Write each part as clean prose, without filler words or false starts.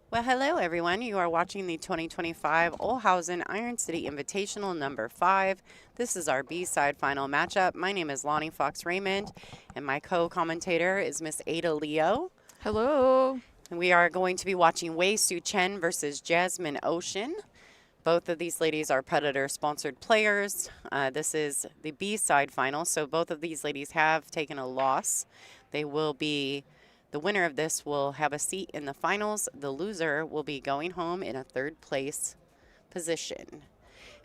Well, hello everyone. You are watching the 2025 Olhausen Iron City Invitational number 5. This is our B-side final matchup. My name is Lonnie Fox Raymond, and my co-commentator is Miss Ada Leo. Hello. And we are going to be watching Wei Su Chen versus Jasmin Ouschan. Both of these ladies are Predator-sponsored players. This is the B-side final, so both of these ladies have taken a loss. They will be the winner of this will have a seat in the finals. The loser will be going home in a third place position.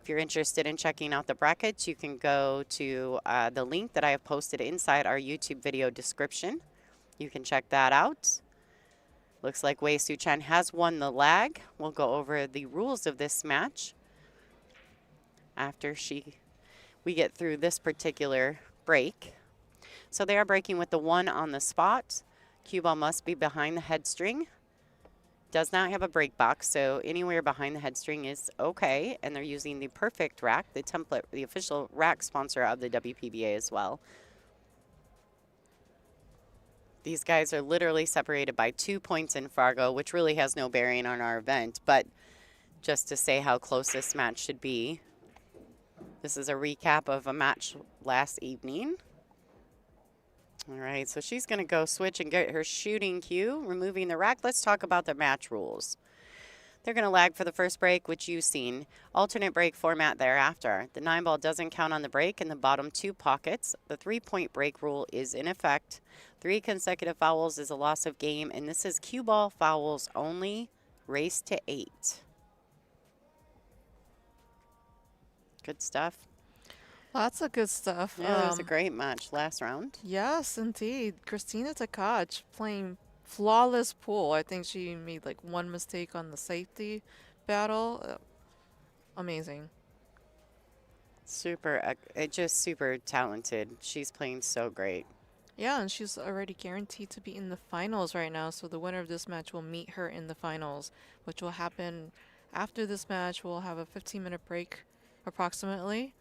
If you're interested in checking out the brackets, you can go to the link that I have posted inside our YouTube video description. You can check that out. Looks like Wei Su Chen has won the lag. We'll go over the rules of this match after we get through this particular break. So they are breaking with the 1 on the spot. Cue ball must be behind the head string. Does not have a break box, so anywhere behind the head string is okay. And they're using the perfect rack, the template, the official rack sponsor of the WPBA as well. These guys are literally separated by 2 points in Fargo, which really has no bearing on our event, but just to say how close this match should be. This is a recap of a match last evening. All right, so she's going to go switch and get her shooting cue, removing the rack. Let's talk about the match rules. They're going to lag for the first break, which you've seen. Alternate break format thereafter. The 9-ball doesn't count on the break in the bottom 2 pockets. The 3-point break rule is in effect. 3 consecutive fouls is a loss of game, and this is cue ball fouls only. Race to 8. Good stuff. Lots of good stuff. Yeah, that was a great match last round. Yes, indeed. Christina Tkach playing flawless pool. I think she made like one mistake on the safety battle. Amazing. Just super talented. She's playing so great. Yeah, and she's already guaranteed to be in the finals right now. So the winner of this match will meet her in the finals, which will happen after this match. We'll have a 15-minute break approximately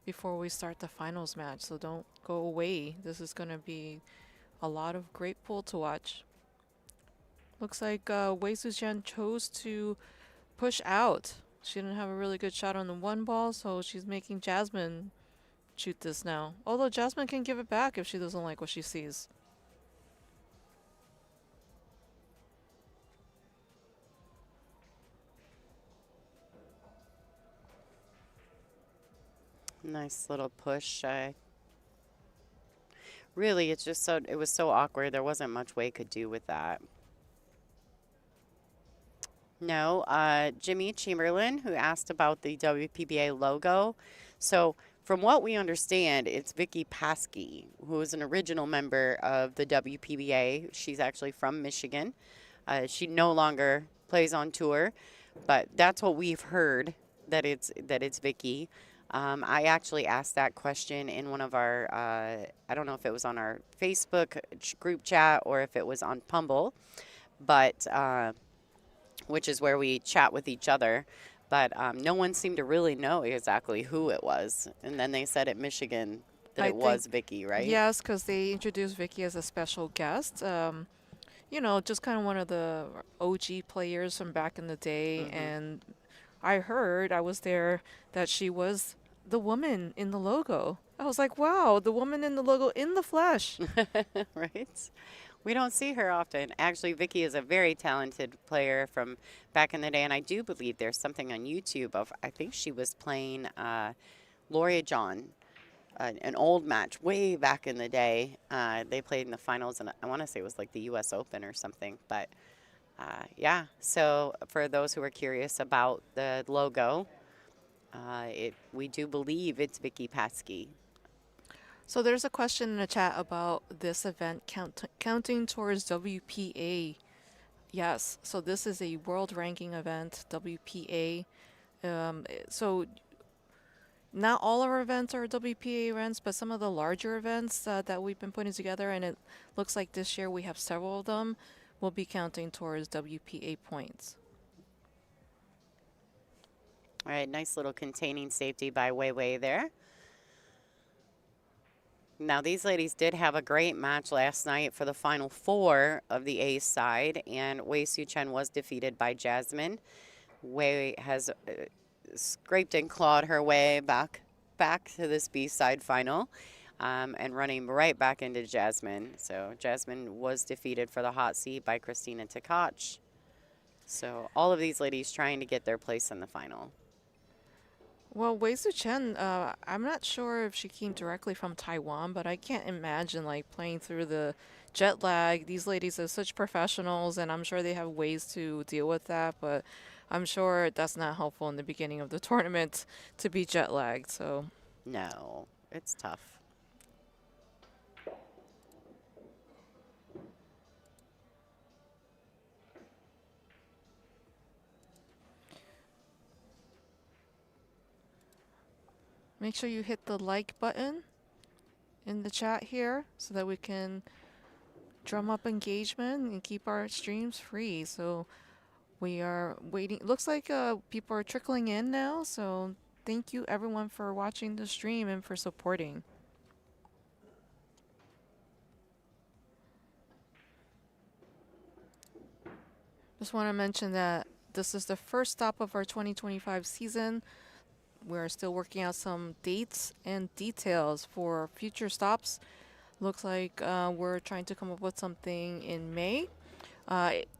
before we start the finals match. So don't go away. This is going to be a lot of great pool to watch. Looks like Wei Sujian chose to push out. She didn't have a really good shot on the 1 ball, so she's making Jasmin shoot this now. Although Jasmin can give it back if she doesn't like what she sees. Nice little push. Really, it was so awkward. There wasn't much Wei could do with that. No, Jimmy Chamberlain, who asked about the WPBA logo. So, from what we understand, it's Vicky Paskey, who is an original member of the WPBA. She's actually from Michigan. She no longer plays on tour, but that's what we've heard, that it's Vicky. I actually asked that question in one of our, I don't know if it was on our Facebook group chat or if it was on Pumble, but which is where we chat with each other. But no one seemed to really know exactly who it was. And then they said at Michigan that I it was Vicky, right? yes, because they introduced Vicky as a special guest. Just kind of one of the OG players from back in the day. Mm-hmm. And I was there, that she was the woman in the logo. I was like, wow, the woman in the logo in the flesh. Right? We don't see her often. Actually, Vicky is a very talented player from back in the day, and I do believe there's something on YouTube of, I think she was playing Gloria John, an old match way back in the day. They played in the finals, and I want to say it was like the U.S. Open or something. But yeah, so for those who are curious about the logo, we do believe it's Vicky Paskey. So there's a question in the chat about this event counting towards WPA. Yes, so this is a world ranking event, WPA. So not all our events are WPA events, but some of the larger events that we've been putting together, and it looks like this year we have several of them, will be counting towards WPA points. All right, nice little containing safety by Wei Wei there. Now, these ladies did have a great match last night for the final four of the A side, and Wei Su Chen was defeated by Jasmin. Wei has scraped and clawed her way back to this B side final, and running right back into Jasmin. So Jasmin was defeated for the hot seat by Christina Tkach. So all of these ladies trying to get their place in the final. Well, Wei Su Chen, I'm not sure if she came directly from Taiwan, but I can't imagine like playing through the jet lag. These ladies are such professionals, and I'm sure they have ways to deal with that, but I'm sure that's not helpful in the beginning of the tournament to be jet lagged. So, No, it's tough. make sure you hit the like button in the chat here so that we can drum up engagement and keep our streams free. So we are waiting. Looks like people are trickling in now. So thank you everyone for watching the stream and for supporting. Just want to mention that this is the first stop of our 2025 season. We're still working out some dates and details for future stops. Looks like we're trying to come up with something in May.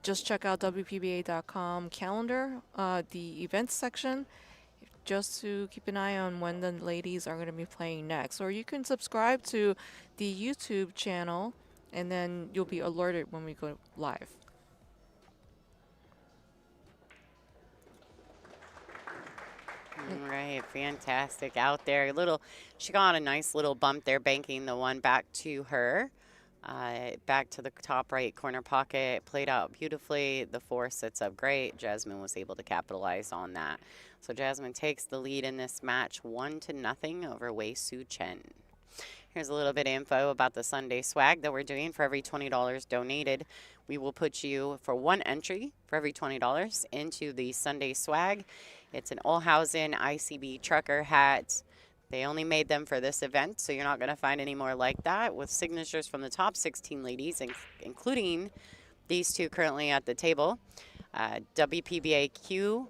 Just check out WPBA.com calendar, the events section, just to keep an eye on when the ladies are going to be playing next. Or you can subscribe to the YouTube channel, and then you'll be alerted when we go live. All right, fantastic out there. She got a nice little bump there, banking the one back to her. Back to the top right corner pocket, played out beautifully. The 4 sets up great. Jasmin was able to capitalize on that. So Jasmin takes the lead in this match 1-0 over Wei Su Chen. Here's a little bit of info about the Sunday swag that we're doing. For every $20 donated, we will put you for one entry for every $20 into the Sunday swag. It's an Olhausen ICB trucker hat. They only made them for this event, so you're not going to find any more like that, with signatures from the top 16 ladies, including these two currently at the table. WPBA Q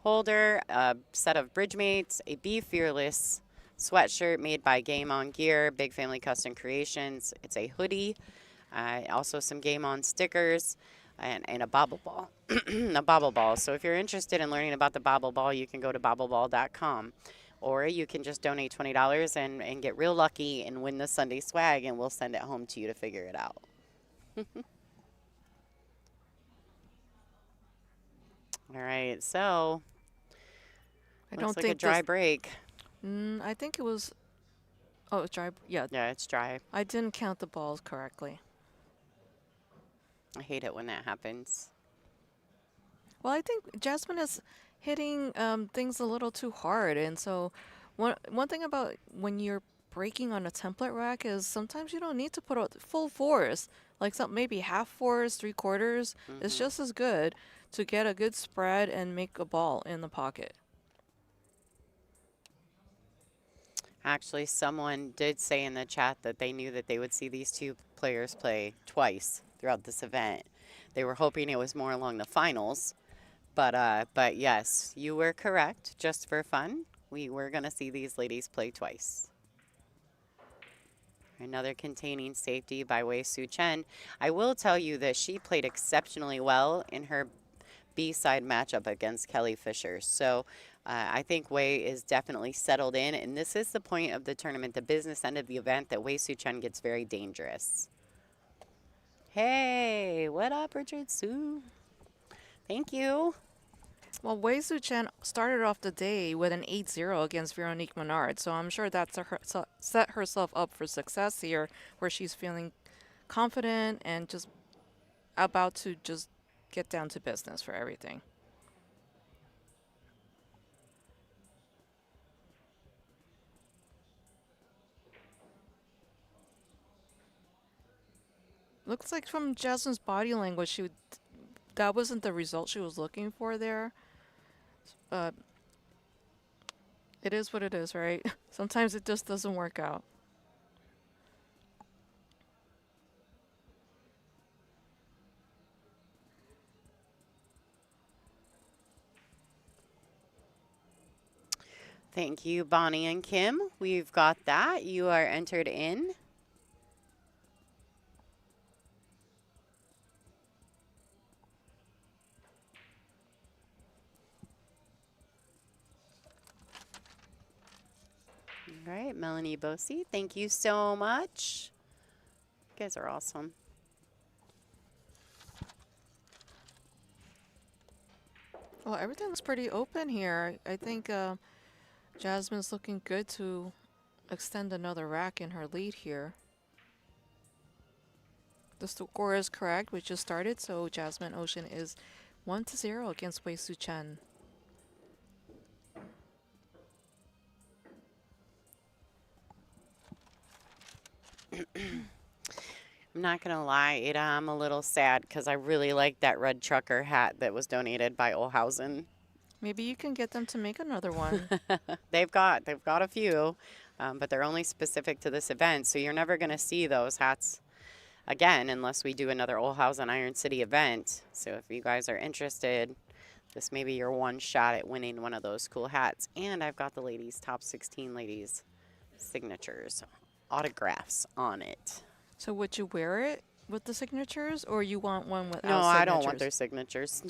holder, a set of Bridgemates, a Be Fearless sweatshirt made by Game On Gear, Big Family Custom Creations. It's a hoodie, also some Game On stickers, and a bobble ball. A bobble ball. So if you're interested in learning about the bobble ball, you can go to bobbleball.com. Or you can just donate $20 and get real lucky and win the Sunday swag, and we'll send it home to you to figure it out. All right, so I looks don't like think a dry break. I think it was. Oh, it's dry. Yeah. Yeah, it's dry. I didn't count the balls correctly. I hate it when that happens. Well, I think Jasmine is hitting things a little too hard, and so one thing about when you're breaking on a template rack is sometimes you don't need to put out full force, like some maybe half force, 3/4. It's just as good to get a good spread and make a ball in the pocket. Actually, someone did say in the chat that they knew that they would see these two players play twice throughout this event. They were hoping it was more along the finals, but yes, you were correct. Just for fun, we were going to see these ladies play twice. Another containing safety by Wei Su Chen. I will tell you that she played exceptionally well in her B-side matchup against Kelly Fisher. So I think Wei is definitely settled in, and this is the point of the tournament, the business end of the event, that Wei Su Chen gets very dangerous. Hey, what up, Richard Sue? Thank you. Well, Wei Su Chen started off the day with an 8-0 against Veronique Menard, so I'm sure that's set herself up for success here, where she's feeling confident and just about to just get down to business for everything. Looks like from Jasmine's body language, that wasn't the result she was looking for there. It is what it is, right? Sometimes it just doesn't work out. Thank you, Bonnie and Kim. We've got that. You are entered in. All right, Melanie Bosi, thank you so much. You guys are awesome. Well, everything looks pretty open here. I think Jasmine's looking good to extend another rack in her lead here. The score is correct. We just started, so Jasmine Ouschan is 1-0 against Wei Su Chen. I'm not going to lie, Ada, I'm a little sad because I really like that red trucker hat that was donated by Olhausen. Maybe you can get them to make another one. They've got a few, but they're only specific to this event, so you're never going to see those hats again unless we do another Olhausen Iron City event. So if you guys are interested, this may be your one shot at winning one of those cool hats. And I've got the ladies, top 16 ladies, signatures, autographs on it. So would you wear it with the signatures, or you want one without No, signatures? I don't want their signatures.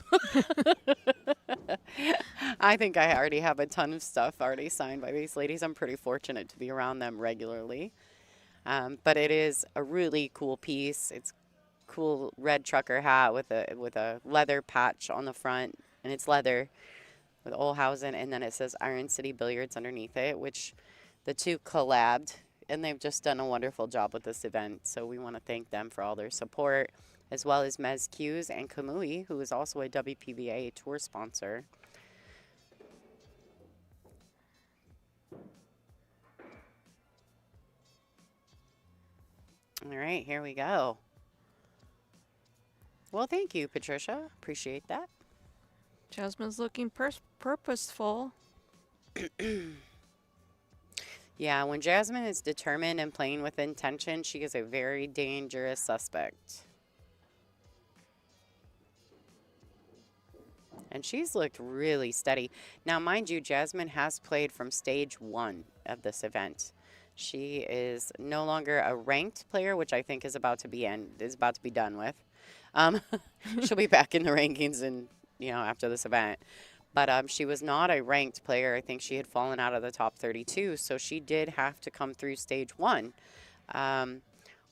I think I already have a ton of stuff already signed by these ladies. I'm pretty fortunate to be around them regularly. But it is a really cool piece. It's cool red trucker hat with a leather patch on the front, and it's leather with Olhausen, and then it says Iron City Billiards underneath it, which the two collabed, and they've just done a wonderful job with this event. So we want to thank them for all their support, as well as Mez Q's and Kamui, who is also a WPBA tour sponsor. All right, here we go. Well, thank you, Patricia. Appreciate that. Jasmine's looking purposeful. Yeah, when Jasmine is determined and playing with intention, she is a very dangerous suspect. And she's looked really steady. Now, mind you, Jasmine has played from stage 1 of this event. She is no longer a ranked player, which I think is about to be done with. She'll be back in the rankings after this event. But she was not a ranked player. I think she had fallen out of the top 32, so she did have to come through stage 1,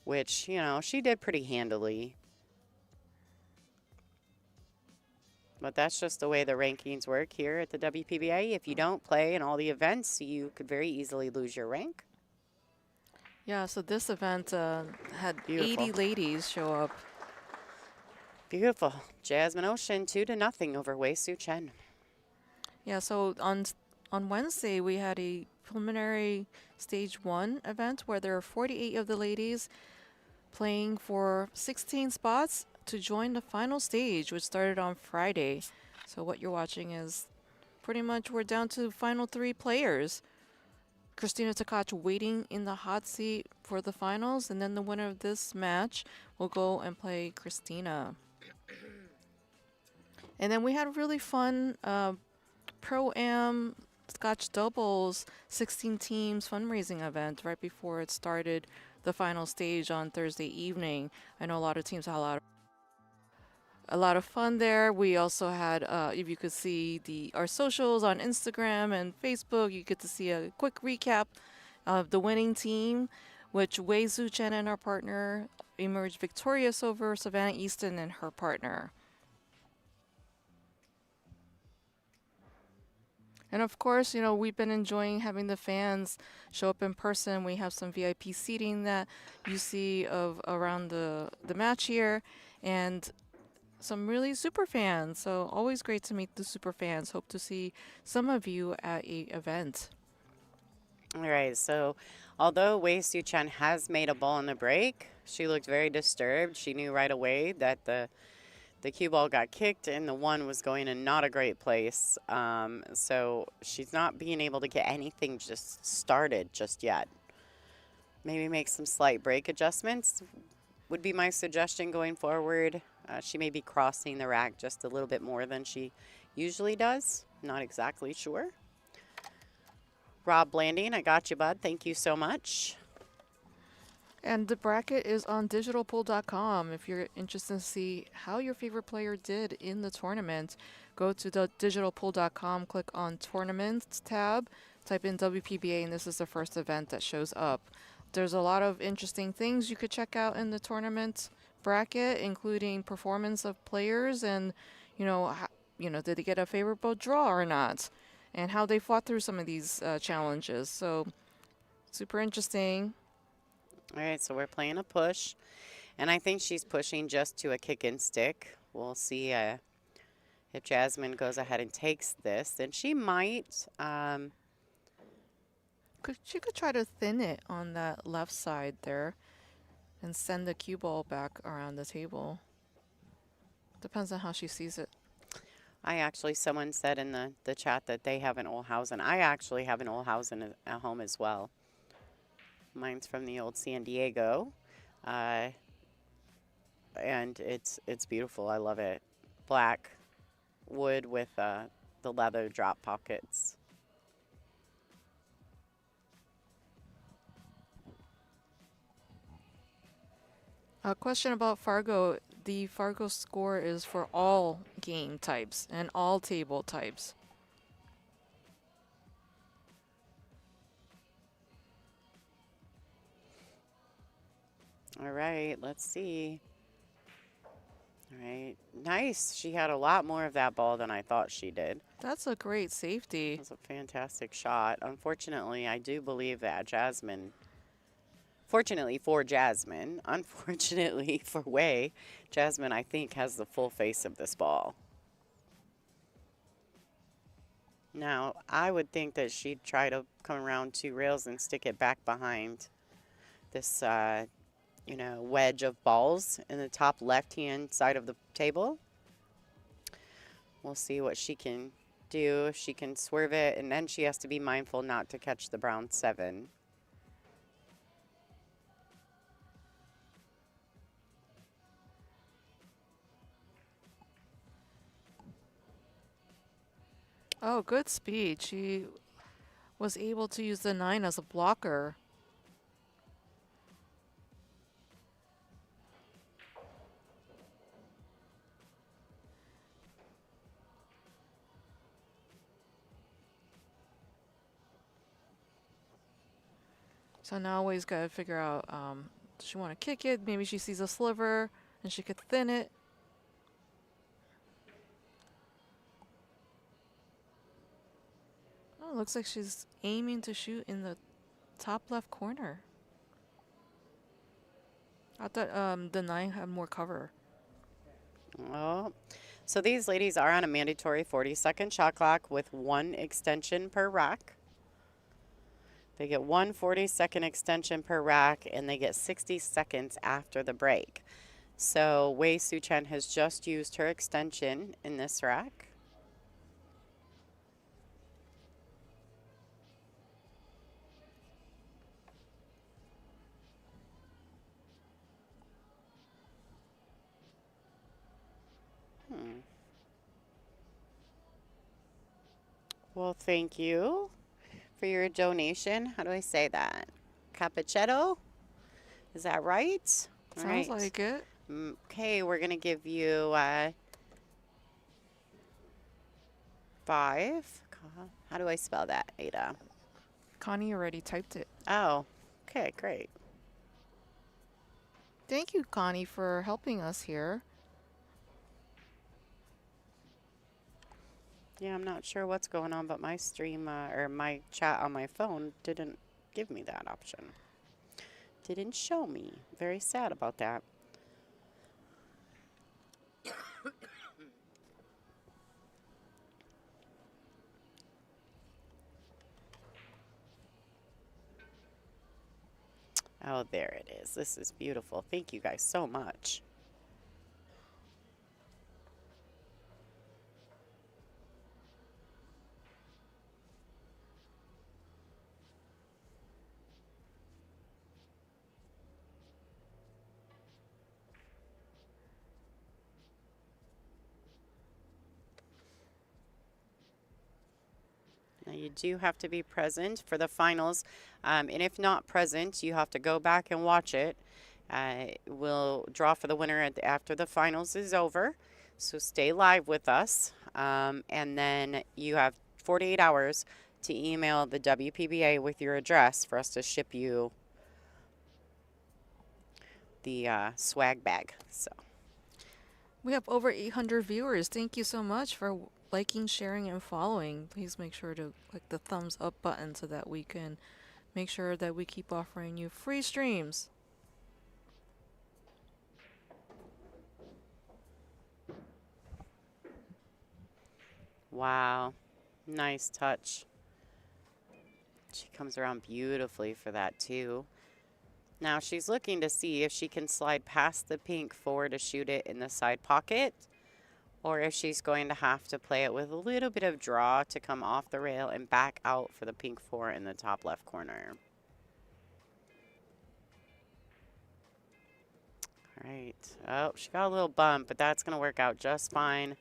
which, she did pretty handily. But that's just the way the rankings work here at the WPBA. If you don't play in all the events, you could very easily lose your rank. Yeah, so this event had Beautiful. 80 ladies show up. Beautiful. Jasmin Ouschan 2-0 over Wei Su Chen. Yeah, so on Wednesday, we had a preliminary stage 1 event where there are 48 of the ladies playing for 16 spots to join the final stage, which started on Friday. So what you're watching is pretty much we're down to final 3 players. Christina Tkach waiting in the hot seat for the finals, and then the winner of this match will go and play Christina. And then we had a really fun Pro-Am Scotch Doubles 16 teams fundraising event right before it started the final stage on Thursday evening. I know a lot of teams had a lot of fun there. We also had, if you could see our socials on Instagram and Facebook, you get to see a quick recap of the winning team, which Wei Su Chen and her partner emerged victorious over Savannah Easton and her partner. And of course, we've been enjoying having the fans show up in person. We have some VIP seating that you see around the match here, and some really super fans. So always great to meet the super fans. Hope to see some of you at a event. All right, so although Wei Su Chen has made a ball in the break, she looked very disturbed. She knew right away that the cue ball got kicked and the one was going in not a great place. So she's not being able to get anything just started just yet. Maybe make some slight break adjustments would be my suggestion going forward. She may be crossing the rack just a little bit more than she usually does. Not exactly sure. Rob Blanding, I got you, bud. Thank you so much. And the bracket is on digitalpool.com. If you're interested to see how your favorite player did in the tournament, go to the digitalpool.com, click on Tournaments tab, type in WPBA, and this is the first event that shows up. There's a lot of interesting things you could check out in the tournament bracket, including performance of players and, did they get a favorable draw or not, and how they fought through some of these challenges. So, super interesting. All right, so we're playing a push, and I think she's pushing just to a kick and stick. We'll see if Jasmin goes ahead and takes this. Then she might. She could try to thin it on that left side there and send the cue ball back around the table. Depends on how she sees it. Someone said in the chat that they have an Olhausen. I actually have an Olhausen at home as well. Mine's from the old San Diego, and it's beautiful. I love it. Black wood with the leather drop pockets. A question about Fargo. The Fargo score is for all game types and all table types. All right, let's see. All right, nice. She had a lot more of that ball than I thought she did. That's a great safety. That's a fantastic shot. Unfortunately, I do believe that Jasmin, fortunately for Jasmin, unfortunately for Wei, Jasmin, I think, has the full face of this ball. Now, I would think that she'd try to come around 2 rails and stick it back behind this wedge of balls in the top left-hand side of the table. We'll see what she can do, if she can swerve it, and then she has to be mindful not to catch the brown 7. Oh, good speed. She was able to use the 9 as a blocker. So now Wei's got to figure out, does she want to kick it? Maybe she sees a sliver and she could thin it. Oh, looks like she's aiming to shoot in the top left corner. I thought the 9 had more cover. Oh, so these ladies are on a mandatory 40-second shot clock with 1 extension per rack. They get 1 40-second extension per rack, and they get 60 seconds after the break. So Wei Su Chen has just used her extension in this rack. Well, thank you for your donation. How do I say that? Cappuccetto? Is that right? Sounds like it. Okay, we're going to give you 5. How do I spell that, Ada? Connie already typed it. Oh, okay, great. Thank you, Connie, for helping us here. Yeah, I'm not sure what's going on, but my stream or my chat on my phone didn't give me that option. Didn't show me. Very sad about that. Oh, there it is. This is beautiful. Thank you guys so much. Now you do have to be present for the finals. And if not present, you have to go back and watch it. We'll draw for the winner after the finals is over. So stay live with us. And then you have 48 hours to email the WPBA with your address for us to ship you the swag bag. So We have over 800 viewers. Thank you so much for liking, sharing, and following. Please make sure to click the thumbs up button so that we can make sure that we keep offering you free streams. wow, nice touch. She comes around beautifully for that too. Now she's looking to see if she can slide past the pink 4 to shoot it in the side pocket, or if she's going to have to play it with a little bit of draw to come off the rail and back out for the pink 4 in the top left corner. All right. Oh, she got a little bump, but that's going to work out just fine.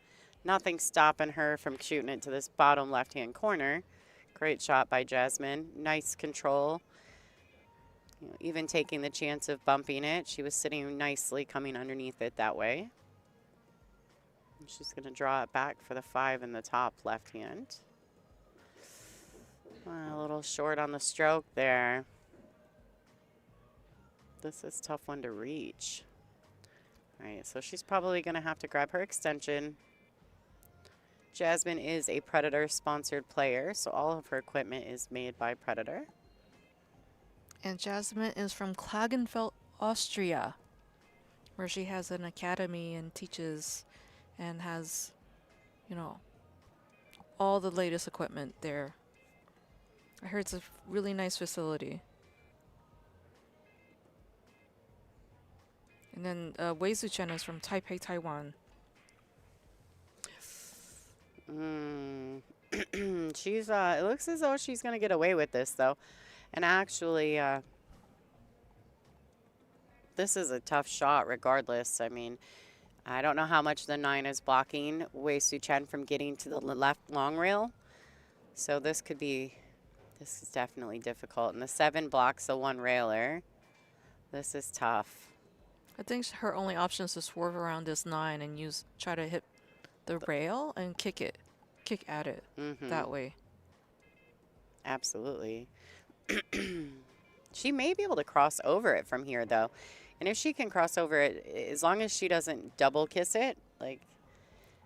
Nothing stopping her from shooting it to this bottom left-hand corner. Great shot by Jasmin. Nice control. You know, even taking the chance of bumping it. She was sitting nicely coming underneath it that way. And she's going to draw it back for the 5 in the top left hand. A little short on the stroke there. This is a tough one to reach. All right, so she's probably going to have to grab her extension. Jasmin is a Predator-sponsored player, so all of her equipment is made by Predator. And Jasmin is from Klagenfeld, Austria, where she has an academy and teaches and has, you know, all the latest equipment there. I heard it's a really nice facility. And then Ouschan is from Taipei, Taiwan. She's it looks as though she's going to get away with this, though. And actually, this is a tough shot regardless. I mean, I don't know how much the 9 is blocking Ouschan from getting to the left long rail. So this is definitely difficult. And the 7 blocks the 1 railer. This is tough. I think her only option is to swerve around this 9 and try to hit the rail and kick at it that way. Absolutely. She may be able to cross over it from here, though. And if she can cross over it, as long as she doesn't double kiss it, like...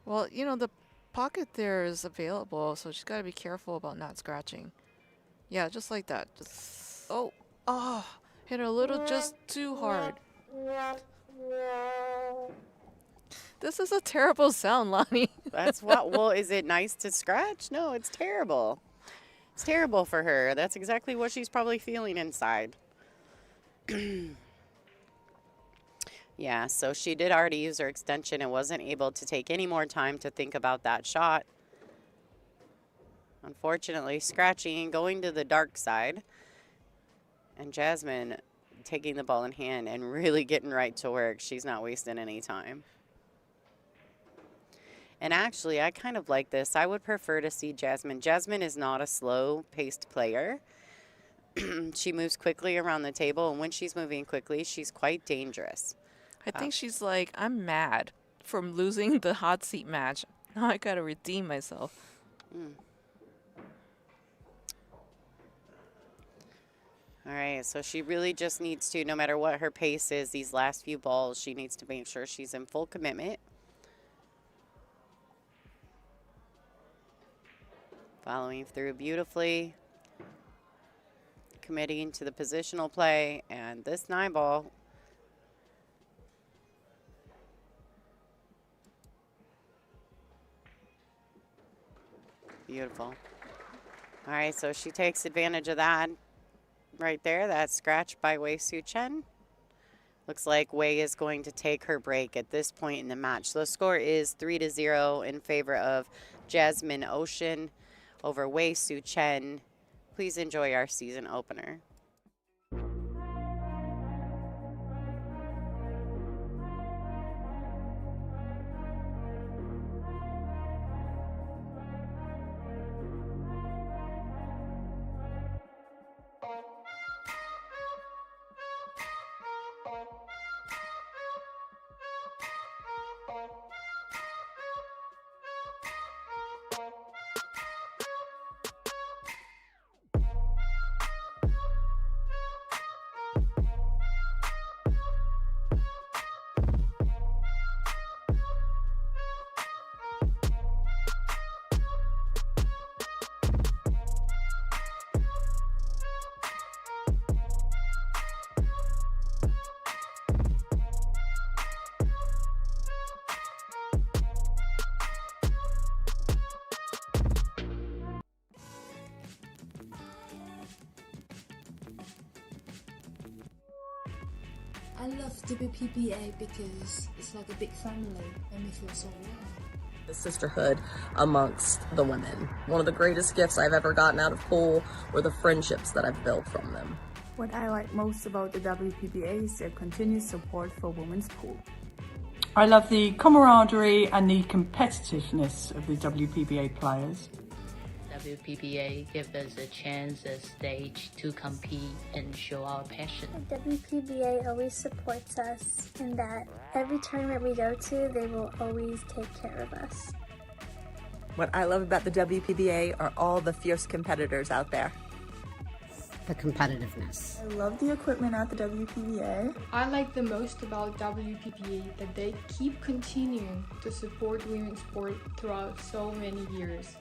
Well, you know, the pocket there is available, so she's got to be careful about not scratching. Yeah, just like that. Just, hit her a little just too hard. This is a terrible sound, Lonnie. That's what... Well, is it nice to scratch? No, it's terrible. It's terrible for her. That's exactly what she's probably feeling inside. Yeah, so she did already use her extension and wasn't able to take any more time to think about that shot. Unfortunately, scratching, going to the dark side. And Jasmin taking the ball in hand and really getting right to work. She's not wasting any time. And actually, I kind of like this. I would prefer to see Jasmin. Jasmin is not a slow-paced player. She moves quickly around the table, and when she's moving quickly, she's quite dangerous. I think she's like, I'm mad from losing the hot seat match. Now I got to redeem myself. All right, so she really just needs to, no matter what her pace is, these last few balls, she needs to make sure she's in full commitment. Following through beautifully. Committing to the positional play, and this 9 ball. Beautiful. All right, so she takes advantage of that right there. That scratch by Ouschan. Looks like Wei is going to take her break at this point in the match. So the score is 3-0 in favor of Jasmin Ouschan over Ouschan. Please enjoy our season opener. I love WPBA because it's like a big family. Made me feel so warm. The sisterhood amongst the women. One of the greatest gifts I've ever gotten out of pool were the friendships that I've built from them. What I like most about the WPBA is their continued support for women's pool. I love the camaraderie and the competitiveness of the WPBA players. WPBA gives us a chance, a stage to compete and show our passion. WPBA always supports us in that every tournament we go to, they will always take care of us. What I love about the WPBA are all the fierce competitors out there. The competitiveness. I love the equipment at the WPBA. I like the most about WPBA that they keep continuing to support women's sport throughout so many years.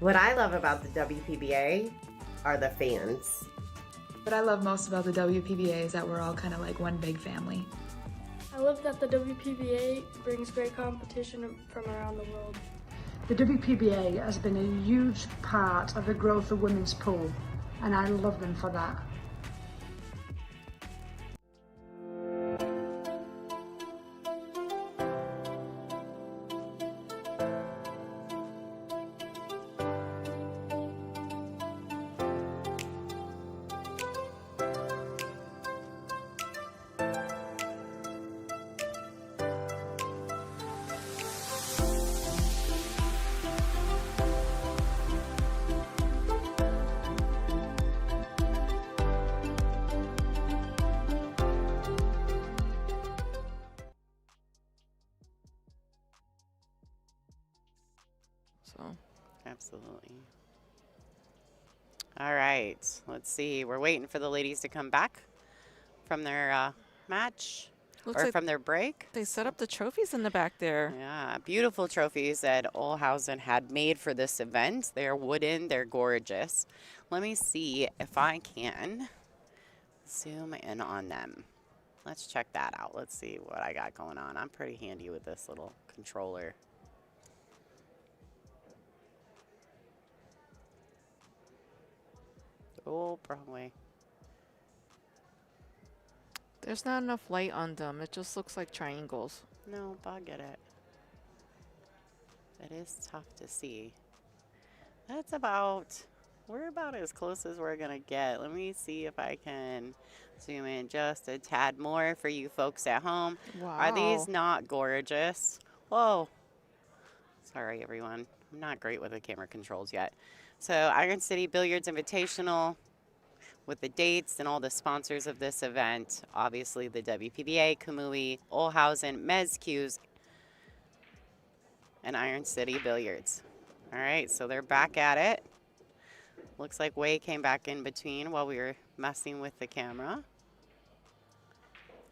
What I love about the WPBA are the fans. What I love most about the WPBA is that we're all kind of like one big family. I love that the WPBA brings great competition from around the world. The WPBA has been a huge part of the growth of women's pool, and I love them for that. Absolutely. All right, let's see. We're waiting for the ladies to come back from their match or from their break. They set up the trophies in the back there. Yeah, beautiful trophies that Olhausen had made for this event. They're wooden, they're gorgeous. Let me see if I can zoom in on them. Let's check that out. Let's see what I got going on. I'm pretty handy with this little controller. Oh, wrong way. There's not enough light on them. It just looks like triangles. No, but I get it. It is tough to see. That's about, we're about as close as we're going to get. Let me see if I can zoom in just a tad more for you folks at home. Wow. Are these not gorgeous? Whoa. Sorry, everyone. I'm not great with the camera controls yet. So Iron City Billiards Invitational with the dates and all the sponsors of this event. Obviously the WPBA, Kamui, Olhausen, Mezcues, and Iron City Billiards. All right, so they're back at it. Looks like Wei came back in between while we were messing with the camera.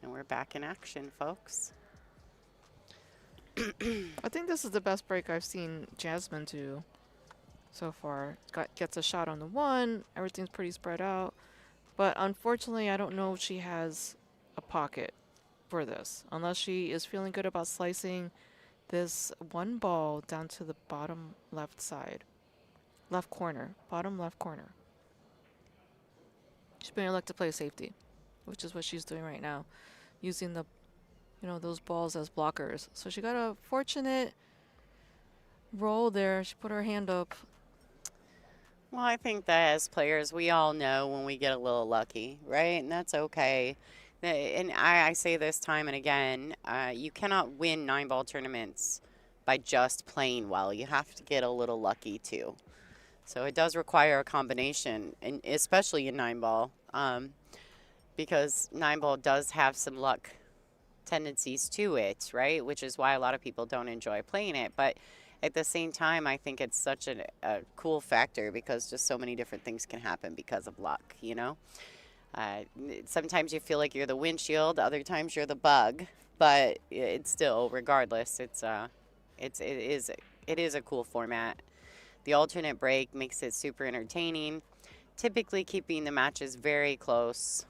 And we're back in action, folks. I think this is the best break I've seen Jasmin do so far. Gets a shot on the one. Everything's pretty spread out. But unfortunately, I don't know if she has a pocket for this. Unless she is feeling good about slicing this one ball down to the bottom left side. Left corner. Bottom left corner. She's being elected to play safety, which is what she's doing right now. Using the, those balls as blockers. So she got a fortunate roll there. She put her hand up. Well, I think that as players, we all know when we get a little lucky, right? And that's okay. And I say this time and again, you cannot win 9-ball tournaments by just playing well. You have to get a little lucky too. So it does require a combination, and especially in 9-ball, because 9-ball does have some luck tendencies to it, right? Which is why a lot of people don't enjoy playing it. But at the same time, I think it's such a cool factor because just so many different things can happen because of luck, Sometimes you feel like you're the windshield, other times you're the bug, but it's still, regardless, it is a cool format. The alternate break makes it super entertaining, typically keeping the matches very close.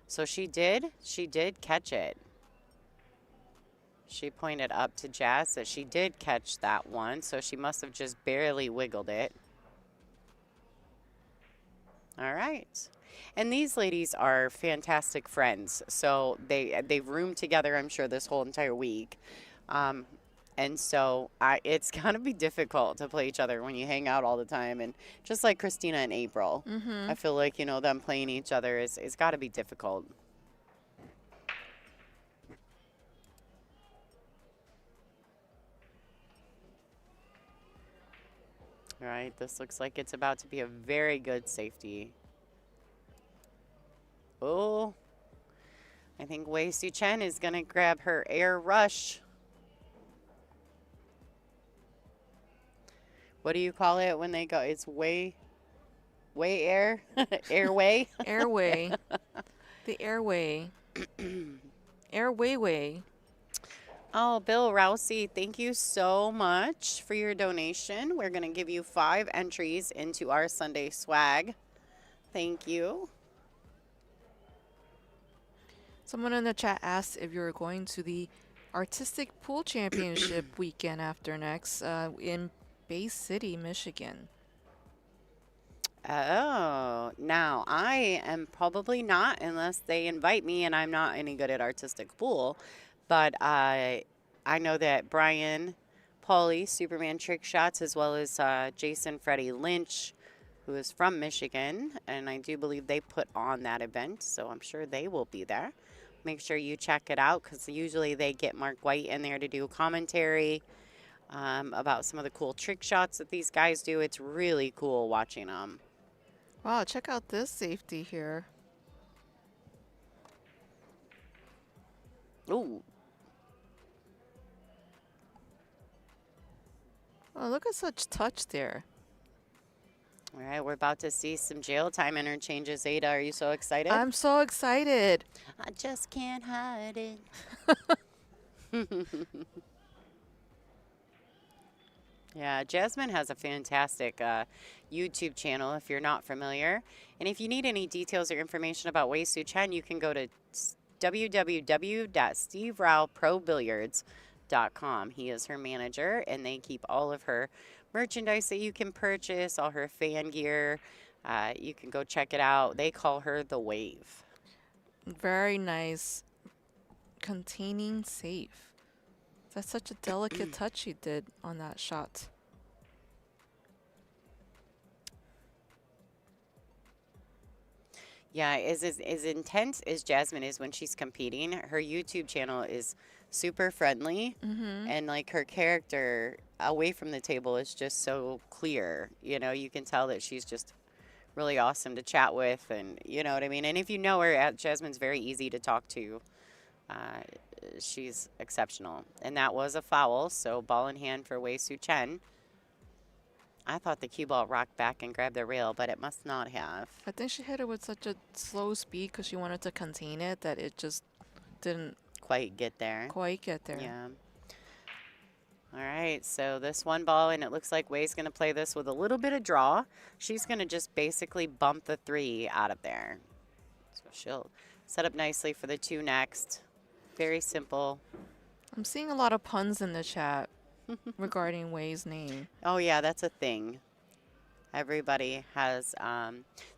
So she did catch it. She pointed up to Jazz that she did catch that one, so she must have just barely wiggled it. All right. And these ladies are fantastic friends. So they've roomed together, I'm sure, this whole entire week. Um, and so it's gonna be difficult to play each other when you hang out all the time. And just like Christina and April, I feel like, you know, them playing each other is got to be difficult. All right, this looks like it's about to be a very good safety. Oh, I think Wei Su Chen is going to grab her air rush. What do you call it when they go? It's way air? Airway? Airway. The airway. Airway. Oh, Bill Rousey, thank you so much for your donation. We're going to give you 5 entries into our Sunday swag. Thank you. Someone in the chat asked if you're going to the Artistic Pool Championship weekend after next in Bay City, Michigan. Oh, now I am probably not unless they invite me, and I'm not any good at artistic pool. But I know that Brian, Pauly, Superman Trick Shots, as well as Jason Freddie Lynch, who is from Michigan, and I do believe they put on that event, so I'm sure they will be there. Make sure you check it out, because usually they get Mark White in there to do commentary about some of the cool trick shots that these guys do. It's really cool watching them. Wow, check out this safety here. Ooh. Oh, look at such touch there. All right, we're about to see some jail time interchanges. Ada, are you so excited? I'm so excited. I just can't hide it. Yeah, Jasmine has a fantastic YouTube channel if you're not familiar. And if you need any details or information about Wei Su Chen, you can go to www.steveroweprobilliards.com. He is her manager, and they keep all of her merchandise that you can purchase, all her fan gear. You can go check it out. They call her the Wave. Very nice. Containing safe. That's such a delicate touch he did on that shot. Yeah, as intense as Jasmine is when she's competing, her YouTube channel is super friendly, and like her character away from the table is just so clear. You know, you can tell that she's just really awesome to chat with, and you know what I mean. And if you know her, Jasmine's very easy to talk to. She's exceptional, and that was a foul. So ball in hand for Wei Su Chen. I thought the cue ball rocked back and grabbed the rail, but it must not have. I think she hit it with such a slow speed because she wanted to contain it that it just didn't quite get there. Yeah. All right, so this one ball, and it looks like Wei's going to play this with a little bit of draw. She's going to just basically bump the 3 out of there. So she'll set up nicely for the 2 next. Very simple. I'm seeing a lot of puns in the chat regarding Wei's name. Oh, yeah, that's a thing. Everybody has,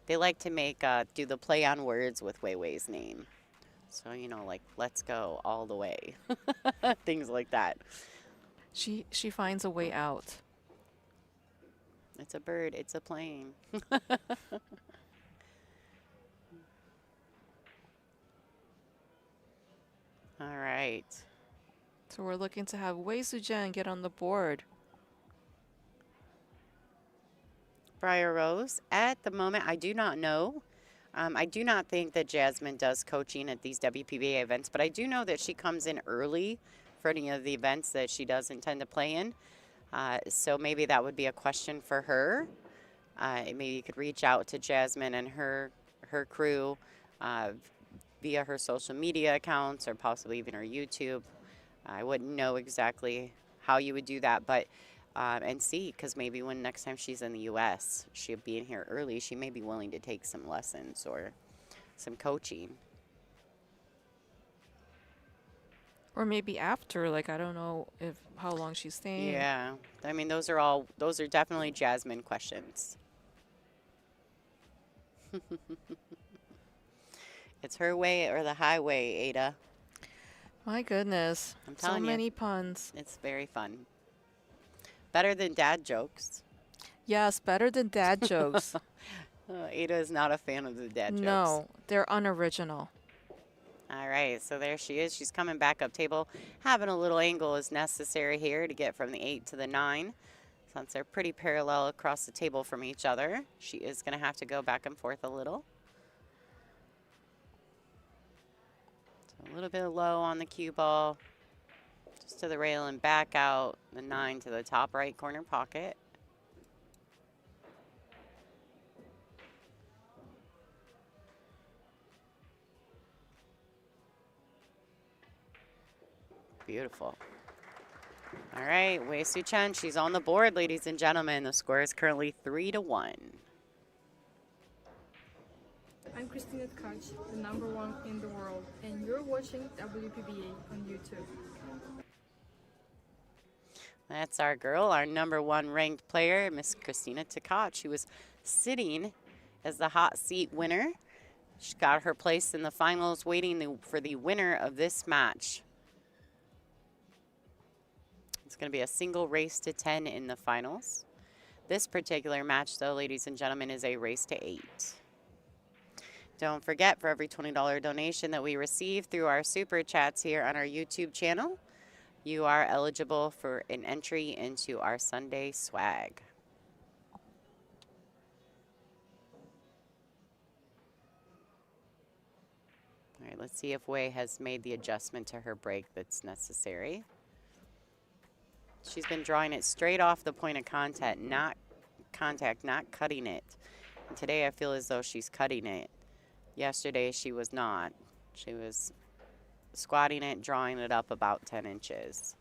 they like to make, do the play on words with Wei's name. So, you know, like, let's go all the way. Things like that. She finds a way out. It's a bird. It's a plane. All right. So we're looking to have Wei Su Chen get on the board. Briar Rose, at the moment, I do not know. I do not think that Jasmine does coaching at these WPBA events, but I do know that she comes in early for any of the events that she does intend to play in. So maybe that would be a question for her. Maybe you could reach out to Jasmine and her crew via her social media accounts or possibly even her YouTube. I wouldn't know exactly how you would do that, but and see, because maybe when next time she's in the U.S., she'll be in here early. She may be willing to take some lessons or some coaching. Or maybe after, like, I don't know how long she's staying. Yeah, I mean, those are definitely Jasmine questions. It's her way or the highway, Ada. My goodness. I'm So telling you. many puns. It's very fun. Better than dad jokes. Yes, better than dad jokes. Ada is not a fan of the dad jokes. No, they're unoriginal. All right, so there she is. She's coming back up table. Having a little angle is necessary here to get from the 8 to the 9. Since they're pretty parallel across the table from each other, she is going to have to go back and forth a little. So a little bit low on the cue ball. Just to the rail and back out. The 9 to the top right corner pocket. Beautiful. All right, Ouschan, she's on the board, ladies and gentlemen. The score is currently 3-1. I'm Christina Tkach, the #1 in the world, and you're watching WPBA on YouTube. That's our girl, our #1 ranked player, Miss Christina Tkach, who was sitting as the hot seat winner. She got her place in the finals, waiting for the winner of this match. It's going to be a single race to 10 in the finals. This particular match, though, ladies and gentlemen, is a race to 8. Don't forget, for every $20 donation that we receive through our super chats here on our YouTube channel, you are eligible for an entry into our Sunday swag. All right, let's see if Wei has made the adjustment to her break that's necessary. She's been drawing it straight off the point of contact, not cutting it. And today I feel as though she's cutting it. Yesterday she was not. She was squatting it, drawing it up about 10 inches.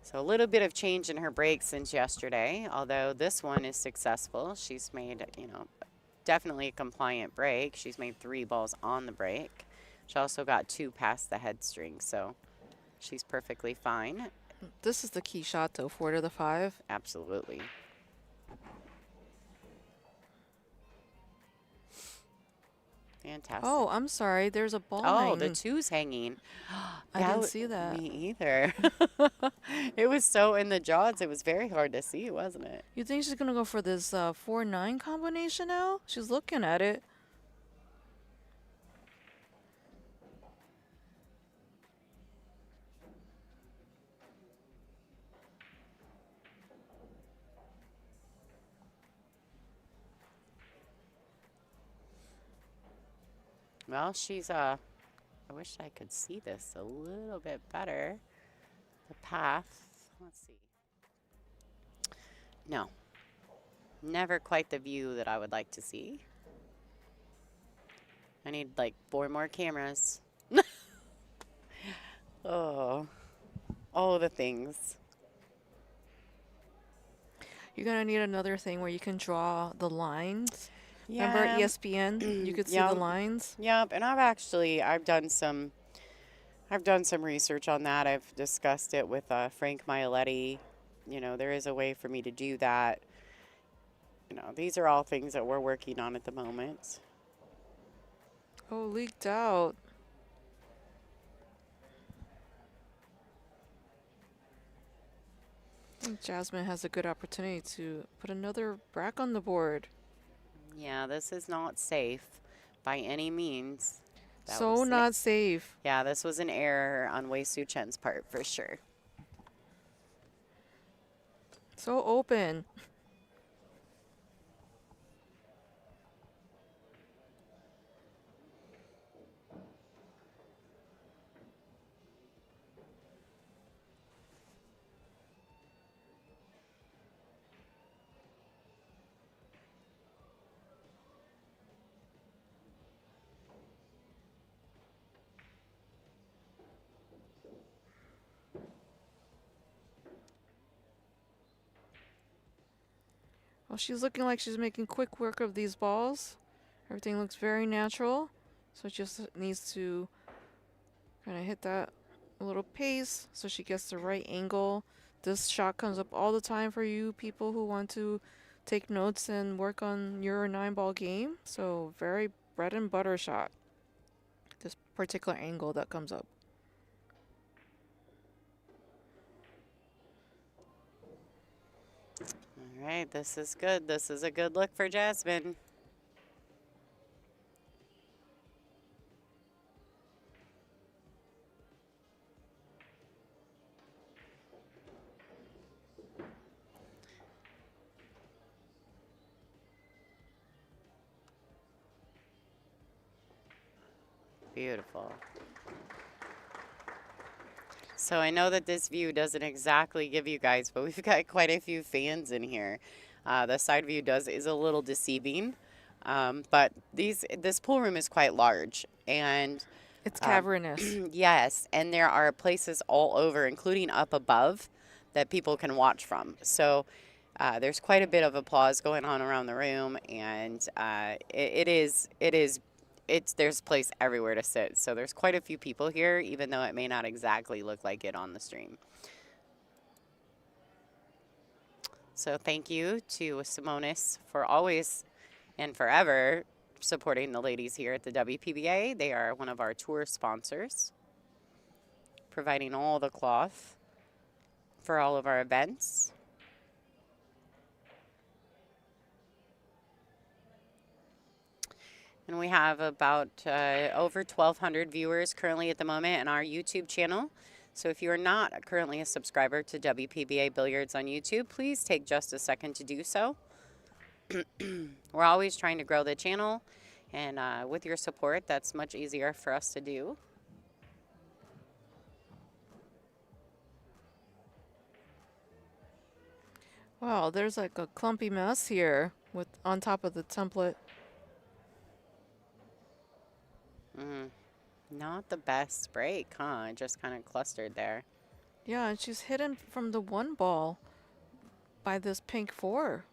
So a little bit of change in her break since yesterday, although this one is successful. She's made, definitely a compliant break. She's made 3 balls on the break. She also got 2 past the head string, so she's perfectly fine. This is the key shot, though, 4 to the 5. Absolutely. Fantastic. Oh, I'm sorry. There's a ball Oh, hanging. the 2's hanging. I didn't see that. Me either. It was so in the jaws, it was very hard to see, wasn't it? You think she's going to go for this 4-9 combination now? She's looking at it. Well, she's, I wish I could see this a little bit better. The path, let's see. No, never quite the view that I would like to see. I need like 4 more cameras. Oh, all the things. You're going to need another thing where you can draw the lines. Yeah. Remember at ESPN? You could see the lines. Yep, and I've done some research on that. I've discussed it with Frank Mieletti. There is a way for me to do that. These are all things that we're working on at the moment. Oh, leaked out. I think Jasmin has a good opportunity to put another brack on the board. Yeah, this is not safe by any means. So not safe. Yeah, this was an error on Ouschan's part for sure. So open. Well, she's looking like she's making quick work of these balls. Everything looks very natural. So it just needs to kind of hit that a little pace so she gets the right angle. This shot comes up all the time for you people who want to take notes and work on your 9-ball game. So very bread and butter shot. This particular angle that comes up. All right, this is good. This is a good look for Jasmin. Beautiful. So I know that this view doesn't exactly give you guys, but we've got quite a few fans in here. The side view is a little deceiving, but this pool room is quite large, and it's cavernous. Yes, and there are places all over, including up above, that people can watch from. So there's quite a bit of applause going on around the room, and there's a place everywhere to sit. So there's quite a few people here, even though it may not exactly look like it on the stream. So thank you to Simonis for always and forever supporting the ladies here at the WPBA. They are one of our tour sponsors, providing all the cloth for all of our events. And we have about over 1,200 viewers currently at the moment on our YouTube channel. So if you are not currently a subscriber to WPBA Billiards on YouTube, please take just a second to do so. We're always trying to grow the channel, and with your support, that's much easier for us to do. Wow, there's like a clumpy mess here with on top of the template. Not the best break, huh? It just kind of clustered there. Yeah, and she's hidden from the one ball by this pink 4.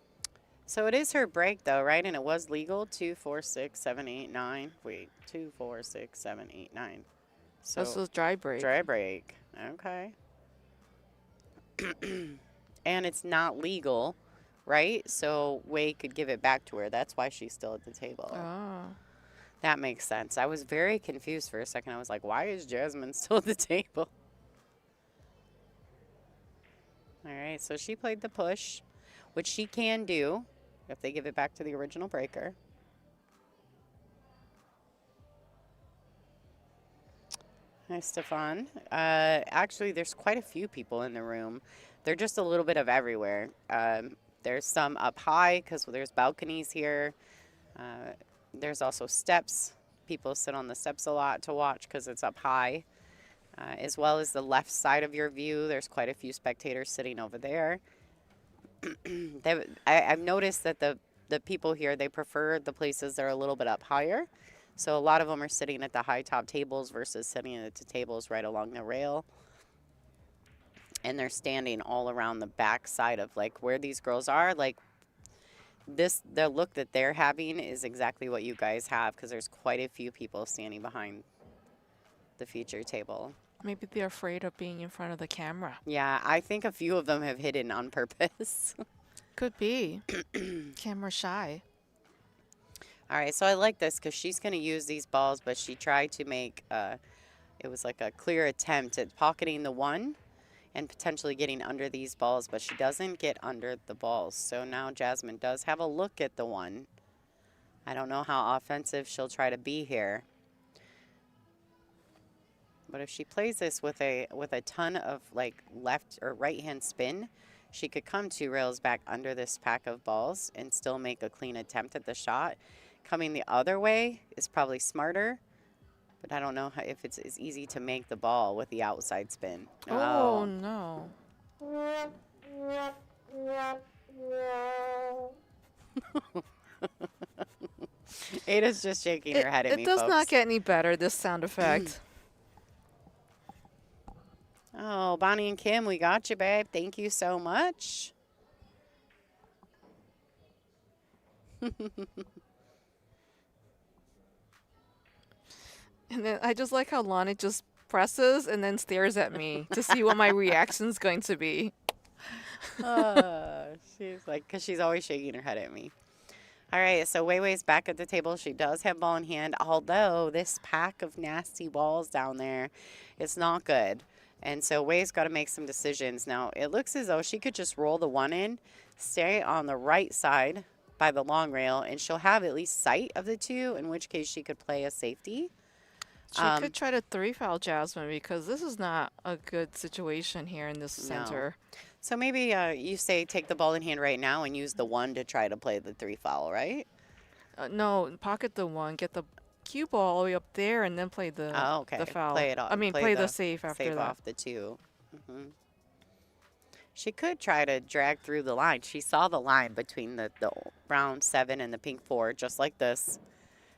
So it is her break, though, right? And it was legal. 2, 4, 6, 7, 8, 9. Wait, 2, 4, 6, 7, 8, 9. So this was dry break. Dry break. Okay. And it's not legal, right? So Wei could give it back to her. That's why she's still at the table. Ah. That makes sense. I was very confused for a second. I was like, why is Jasmin still at the table? All right, so she played the push, which she can do if they give it back to the original breaker. Hi, Stefan. Actually, there's quite a few people in the room. They're just a little bit of everywhere. There's some up high because there's balconies here. There's also steps. People sit on the steps a lot to watch because it's up high. As well as the left side of your view, there's quite a few spectators sitting over there. I've noticed that the people here, they prefer the places that are a little bit up higher. So a lot of them are sitting at the high top tables versus sitting at the tables right along the rail. And they're standing all around the back side of like where these girls are. Like the look that they're having is exactly what you guys have because there's quite a few people standing behind the feature table. Maybe they're afraid of being in front of the camera. Yeah, I think a few of them have hidden on purpose. Could be. Camera shy. All right, so I like this because she's going to use these balls, but she tried to make, it was like a clear attempt at pocketing the 1 and potentially getting under these balls, but she doesn't get under the balls. So now Jasmin does have a look at the 1. I don't know how offensive she'll try to be here. But if she plays this with a ton of like left or right hand spin, she could come 2 rails back under this pack of balls and still make a clean attempt at the shot. Coming the other way is probably smarter, but I don't know if it's as easy to make the ball with the outside spin. Oh, no. Ada's just shaking her head at me, It does folks. not get any better, this sound effect. Oh, Bonnie and Kim, we got you, babe. Thank you so much. And then I just like how Lonnie just presses and then stares at me to see what my reaction's going to be. She's like, because she's always shaking her head at me. All right, so Wei Wei's back at the table. She does have ball in hand, although this pack of nasty balls down there is not good. And so Wei's got to make some decisions. Now, it looks as though she could just roll the one in, stay on the right side by the long rail, and she'll have at least sight of the two, in which case she could play a safety. She could try to three foul Jasmin because this is not a good situation here in this center. So maybe you say take the ball in hand right now and use the one to try to play the three foul, right? No, pocket the one, get the cue ball all the way up there, and then play the the foul. Play it off. I mean, play the safe after safe that. off the two. She could try to drag through the line. She saw the line between the brown 7 and the pink 4, just like this.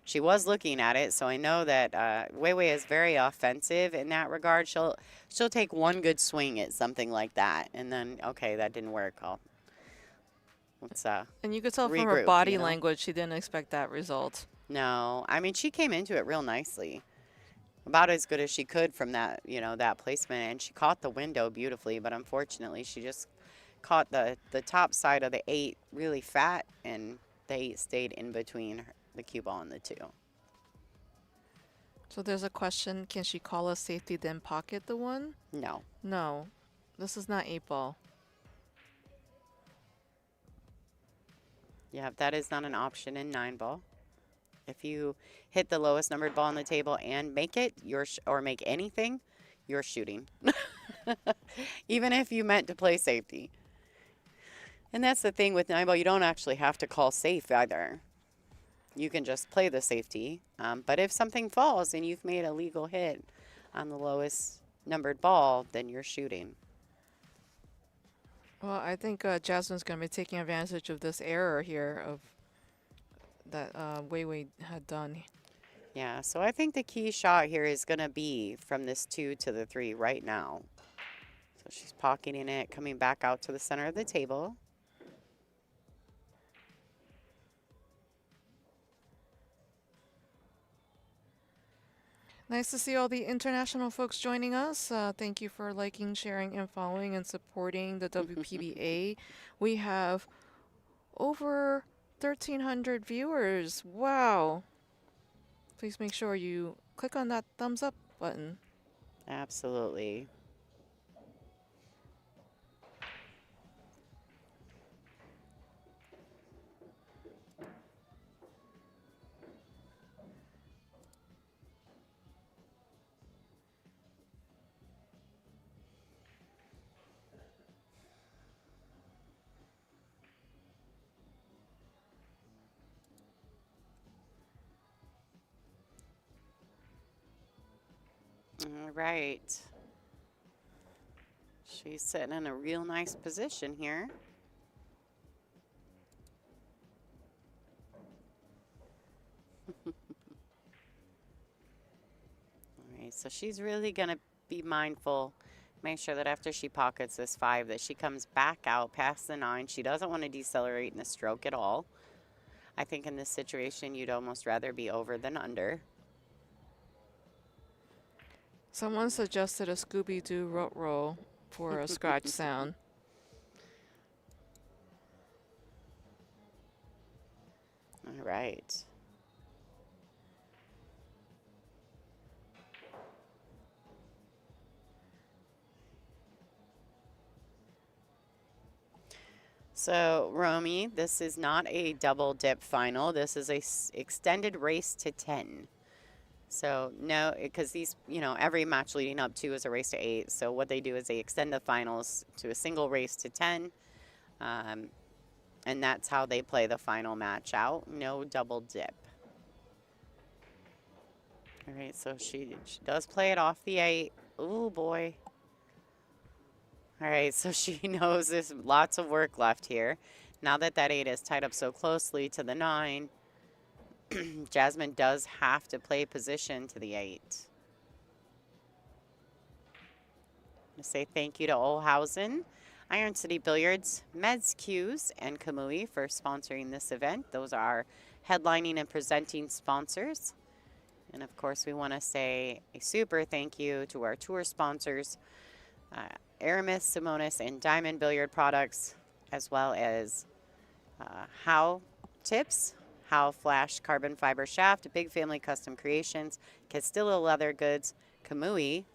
She was looking at it, so I know that Wei Wei is very offensive in that regard. She'll take one good swing at something like that, and then okay, that didn't work. Let's and you could tell from regroup, her body you know? language she didn't expect that result. No, I mean she came into it real nicely, about as good as she could from that that placement, and she caught the window beautifully. But unfortunately, she just caught the top side of the 8 really fat, and the 8 stayed in between her, the cue ball and the 2. So there's a question, can she call a safety then pocket the one? No. No. This is not 8 ball. Yeah, that is not an option in 9 ball. If you hit the lowest numbered ball on the table and make it, or make anything, you're shooting. Even if you meant to play safety. And that's the thing with 9 ball, you don't actually have to call safe either. You can just play the safety. But if something falls and you've made a legal hit on the lowest numbered ball, then you're shooting. Well, I think Jasmine's going to be taking advantage of this error here of that Wei Wei had done. Yeah, so I think the key shot here is going to be from this 2 to the 3 right now. So she's pocketing it, coming back out to the center of the table. Nice to see all the international folks joining us. Thank you for liking, sharing, and following and supporting the WPBA. We have over 1,300 viewers. Wow. Please make sure you click on that thumbs up button. Absolutely. All right. She's sitting in a real nice position here. All right, so she's really going to be mindful, make sure that after she pockets this 5 that she comes back out past the 9. She doesn't want to decelerate in the stroke at all. I think in this situation you'd almost rather be over than under. Someone suggested a Scooby-Doo roll for a scratch sound. All right. So, Romy, this is not a double dip final. This is a extended race to 10. So, no, because these, every match leading up to is a race to 8. So, what they do is they extend the finals to a single race to 10. And that's how they play the final match out. No double dip. All right, so she does play it off the 8. Oh, boy. All right, so she knows there's lots of work left here. Now that 8 is tied up so closely to the 9, Jasmin does have to play position to the 8. I'm going to say thank you to Olhausen, Iron City Billiards, Meds Q's, and Kamui for sponsoring this event. Those are our headlining and presenting sponsors. And of course, we want to say a super thank you to our tour sponsors, Aramis, Simonis, and Diamond Billiard Products, as well as How Tips How Flash Carbon Fiber Shaft, Big Family Custom Creations, Castillo Leather Goods, Kamui,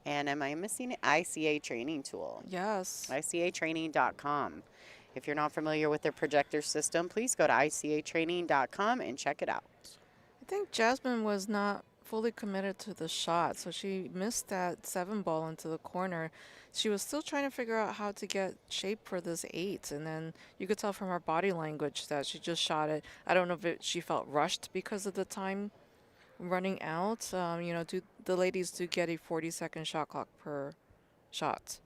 and am I missing it? ICA Training Tool. Yes. ICAtraining.com. If you're not familiar with their projector system, please go to ICAtraining.com and check it out. I think Jasmin was not fully committed to the shot, so she missed that 7 ball into the corner. She was still trying to figure out how to get shape for this 8, and then you could tell from her body language that she just shot it. I don't know if she felt rushed because of the time running out. You know, the ladies do get a 40-second shot clock per shot.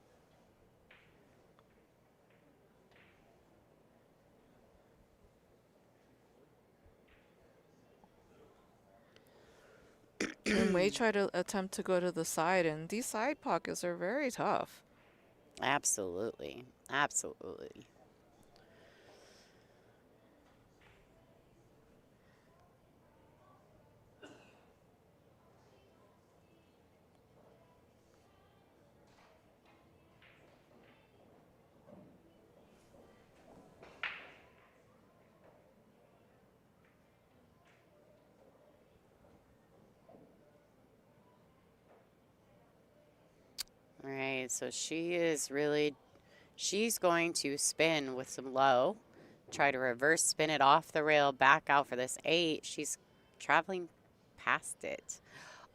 And Wei tried to attempt to go to the side, and these side pockets are very tough. Absolutely. Absolutely. All right, so she's going to spin with some low, try to reverse spin it off the rail, back out for this 8. She's traveling past it.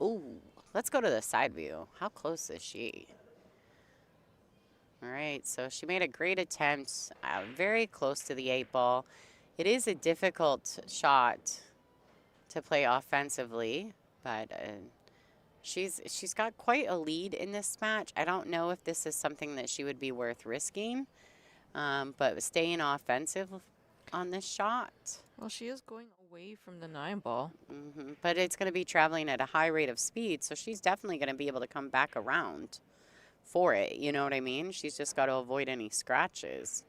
Ooh, let's go to the side view. How close is she? All right, so she made a great attempt, very close to the 8 ball. It is a difficult shot to play offensively, but she's got quite a lead in this match. I don't know if this is something that she would be worth risking, but staying offensive on this shot. Well, she is going away from the 9 ball. But it's going to be traveling at a high rate of speed, so she's definitely going to be able to come back around for it. You know what I mean? She's just got to avoid any scratches.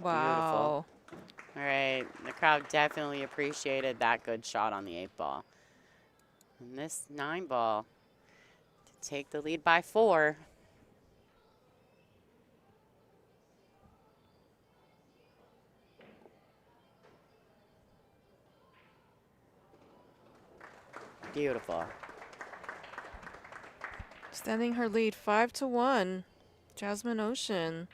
Wow. Beautiful. All right, the crowd definitely appreciated that good shot on the 8 ball. And this 9 ball to take the lead by 4. Beautiful. Extending her lead 5-1. Jasmin Ouschan.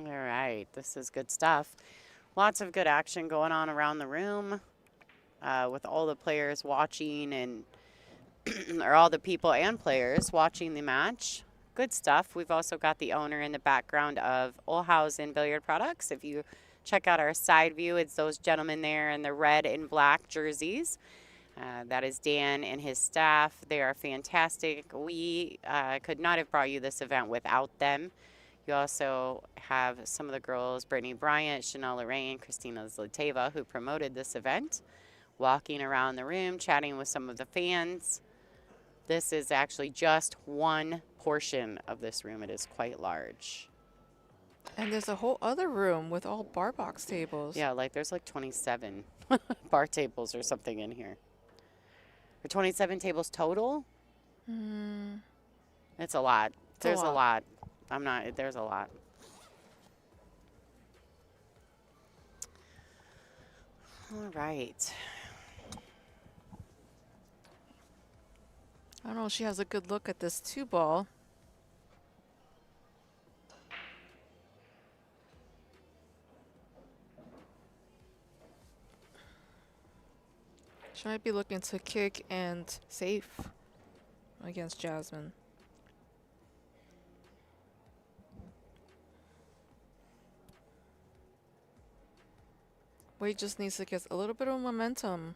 All right, this is good stuff. Lots of good action going on around the room with all the players watching and or all the people and players watching the match. Good stuff. We've also got the owner in the background of Olhausen Billiard Products. If you check out our side view, it's those gentlemen there in the red and black jerseys. That is Dan and his staff. They are fantastic. We could not have brought you this event without them. You also have some of the girls, Brittany Bryant, Chanel Lorraine, Christina Zlateva, who promoted this event, walking around the room, chatting with some of the fans. This is actually just one portion of this room. It is quite large. And there's a whole other room with all bar box tables. Yeah, like there's like 27 bar tables or something in here. Or 27 tables total? It's a lot. There's a lot. There's a lot. All right. I don't know, she has a good look at this 2 ball. She might be looking to kick and safe against Jasmin. Wade just needs to get a little bit of momentum.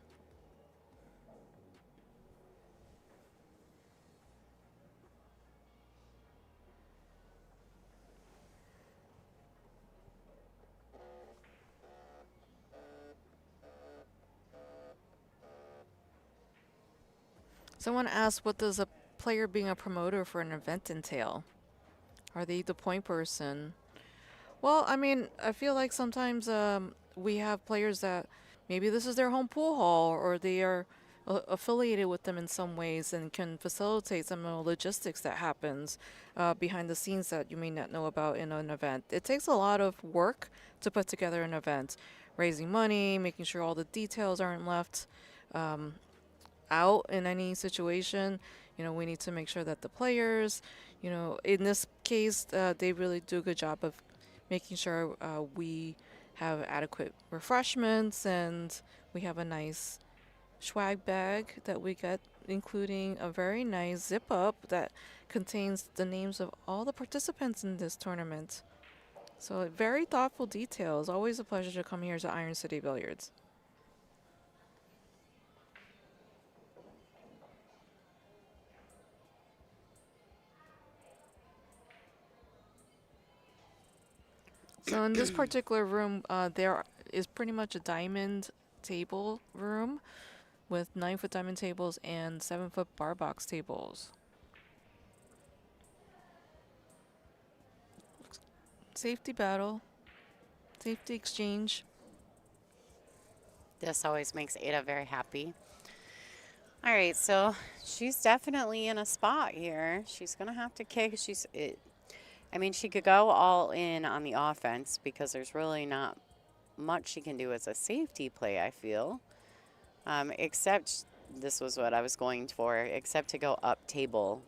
Someone asked, what does a player being a promoter for an event entail? Are they the point person? Well, I mean, I feel like sometimes we have players that maybe this is their home pool hall or they are affiliated with them in some ways and can facilitate some of the logistics that happens behind the scenes that you may not know about in an event. It takes a lot of work to put together an event, raising money, making sure all the details aren't left out in any situation. You know, we need to make sure that the players, you know, in this case, they really do a good job of making sure we have adequate refreshments and we have a nice swag bag that we get, including a very nice zip up that contains the names of all the participants in this tournament. So very thoughtful details. Always a pleasure to come here to Iron City Billiards. So in this particular room, there is pretty much a diamond table room with 9-foot diamond tables and 7-foot bar box tables. Safety battle, safety exchange. This always makes Ada very happy. All right, so she's definitely in a spot here. She's going to have to kick. I mean, she could go all in on the offense because there's really not much she can do as a safety play, I feel. Except, this was what I was going for, except to go up table.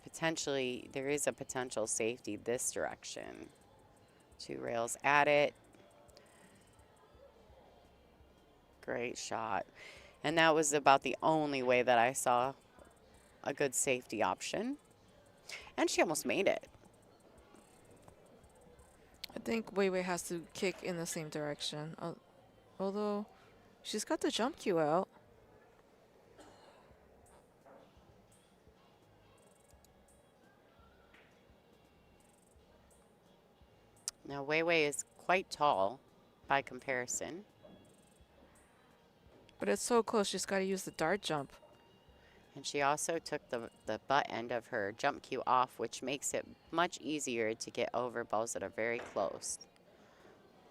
Potentially, there is a potential safety this direction. 2 rails at it. Great shot. And that was about the only way that I saw a good safety option. And she almost made it. I think Weiwei has to kick in the same direction. Although, she's got the jump cue out. Now, Weiwei is quite tall by comparison. But it's so close, she's got to use the dart jump. And she also took the butt end of her jump cue off, which makes it much easier to get over balls that are very close.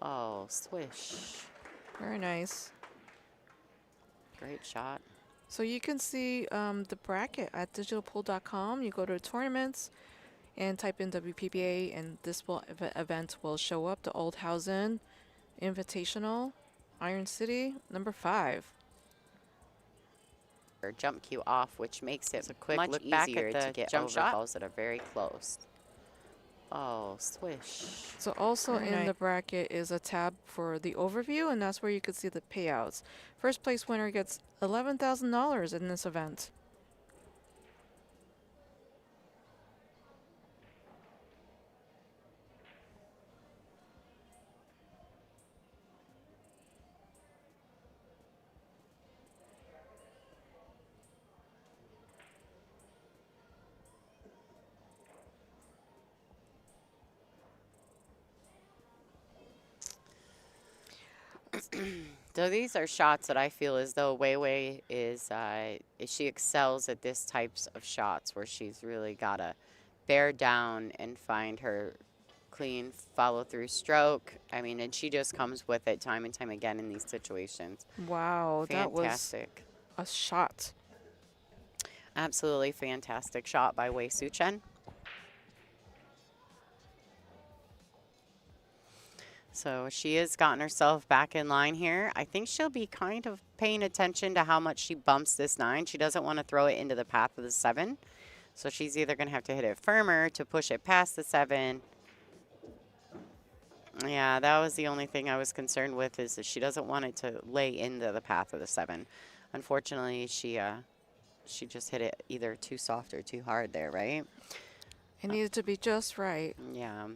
Oh, swish. Very nice. Great shot. So you can see the bracket at digitalpool.com. You go to tournaments and type in WPBA, and this event will show up. The Olhausen Invitational, Iron City, number 5. Her jump cue off, which makes it a quick much look back easier at the to get jump over shot. balls that are very close. Oh, swish. So also Very in nice. the bracket is a tab for the overview, and that's where you can see the payouts. First place winner gets $11,000 in this event. So these are shots that I feel as though Weiwei is, she excels at this types of shots where she's really got to bear down and find her clean follow-through stroke. I mean, and she just comes with it time and time again in these situations. Wow, Fantastic. that was a shot. Absolutely fantastic shot by Wei Su-chen. So she has gotten herself back in line here. I think she'll be kind of paying attention to how much she bumps this 9. She doesn't want to throw it into the path of the 7. So she's either going to have to hit it firmer to push it past the 7. Yeah, that was the only thing I was concerned with, is that she doesn't want it to lay into the path of the 7. Unfortunately, she just hit it either too soft or too hard there, right? It needed to be just right. Yeah.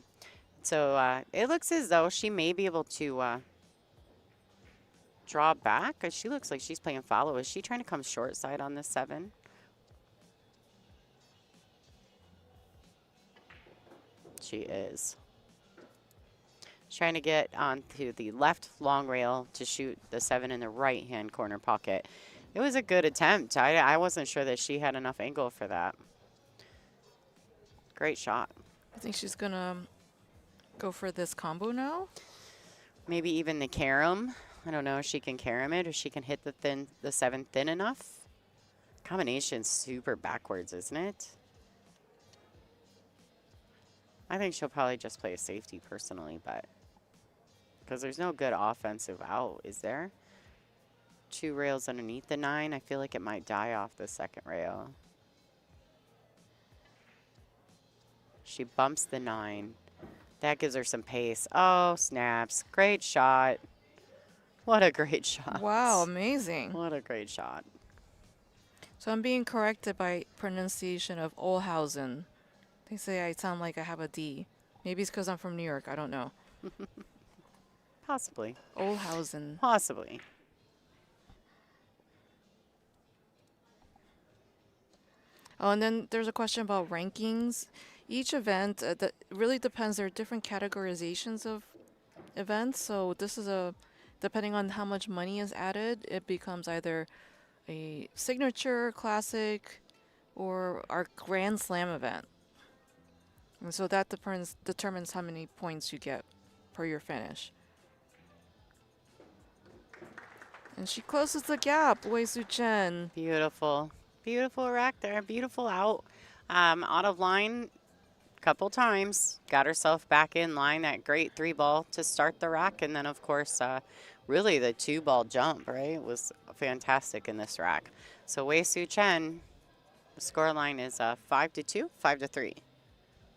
So it looks as though she may be able to draw back, because she looks like she's playing follow. Is she trying to come short side on this 7? She is. She's trying to get onto the left long rail to shoot the 7 in the right-hand corner pocket. It was a good attempt. I wasn't sure that she had enough angle for that. Great shot. I think she's going to Go for this combo now? Maybe even the carom. I don't know if she can carom it or she can hit the 7 thin enough. Combination's super backwards, isn't it? I think she'll probably just play a safety personally, but because there's no good offensive out, is there? 2 rails underneath the 9. I feel like it might die off the second rail. She bumps the 9. That gives her some pace. Oh, snaps. Great shot. What a great shot. Wow, amazing. What a great shot. So I'm being corrected by pronunciation of Olhausen. They say I sound like I have a D. Maybe it's because I'm from New York. I don't know. Possibly. Olhausen. Possibly. Oh, and then there's a question about rankings. Each event that really depends. There are different categorizations of events. So this is depending on how much money is added, it becomes either a signature, classic, or our Grand Slam event. And so that determines how many points you get per your finish. And she closes the gap, Chien. Beautiful. Beautiful rack there. Beautiful out. Out of line a couple times. Got herself back in line. That great 3-ball to start the rack. And then, of course, really the 2-ball jump, right, was fantastic in this rack. So Chien, the score line is 5-2, 5-3.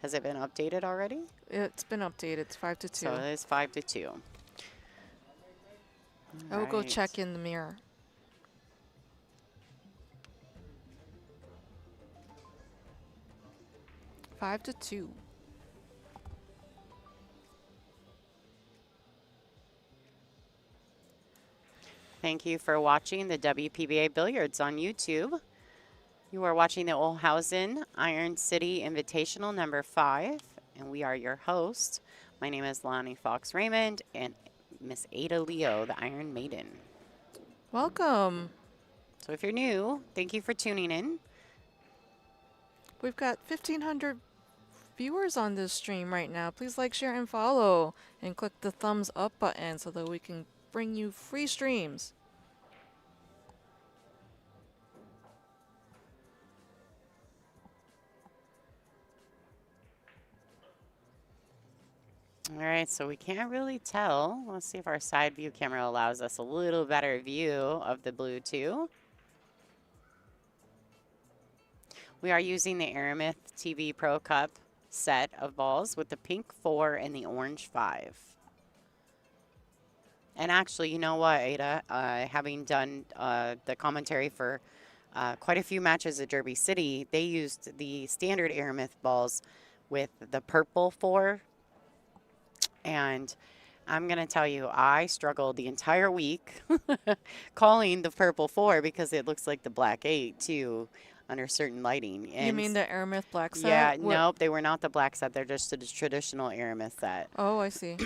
Has it been updated already? It's been updated. It's 5-2. So it is 5-2. I will go check in the mirror. Five to 2. Thank you for watching the WPBA Billiards on YouTube. You are watching the Olhausen Iron City Invitational number 5, and we are your hosts. My name is Lonnie Fox Raymond and Miss Ada Leo, the Iron Maiden. Welcome. So if you're new, thank you for tuning in. We've got 1,500 viewers on this stream right now. Please like, share, and follow, and click the thumbs up button so that we can bring you free streams. All right, so we can't really tell. Let's see if our side view camera allows us a little better view of the blue 2. We are using the Aramith TV Pro Cup set of balls with the pink 4 and the orange 5. And actually, you know what, Ada? Having done the commentary for quite a few matches at Derby City, they used the standard Aramith balls with the purple 4. And I'm going to tell you, I struggled the entire week calling the purple 4 because it looks like the black 8, too, under certain lighting. And you mean the Aramith black set? Yeah, nope, they were not the black set. They're just the traditional Aramith set. Oh, I see.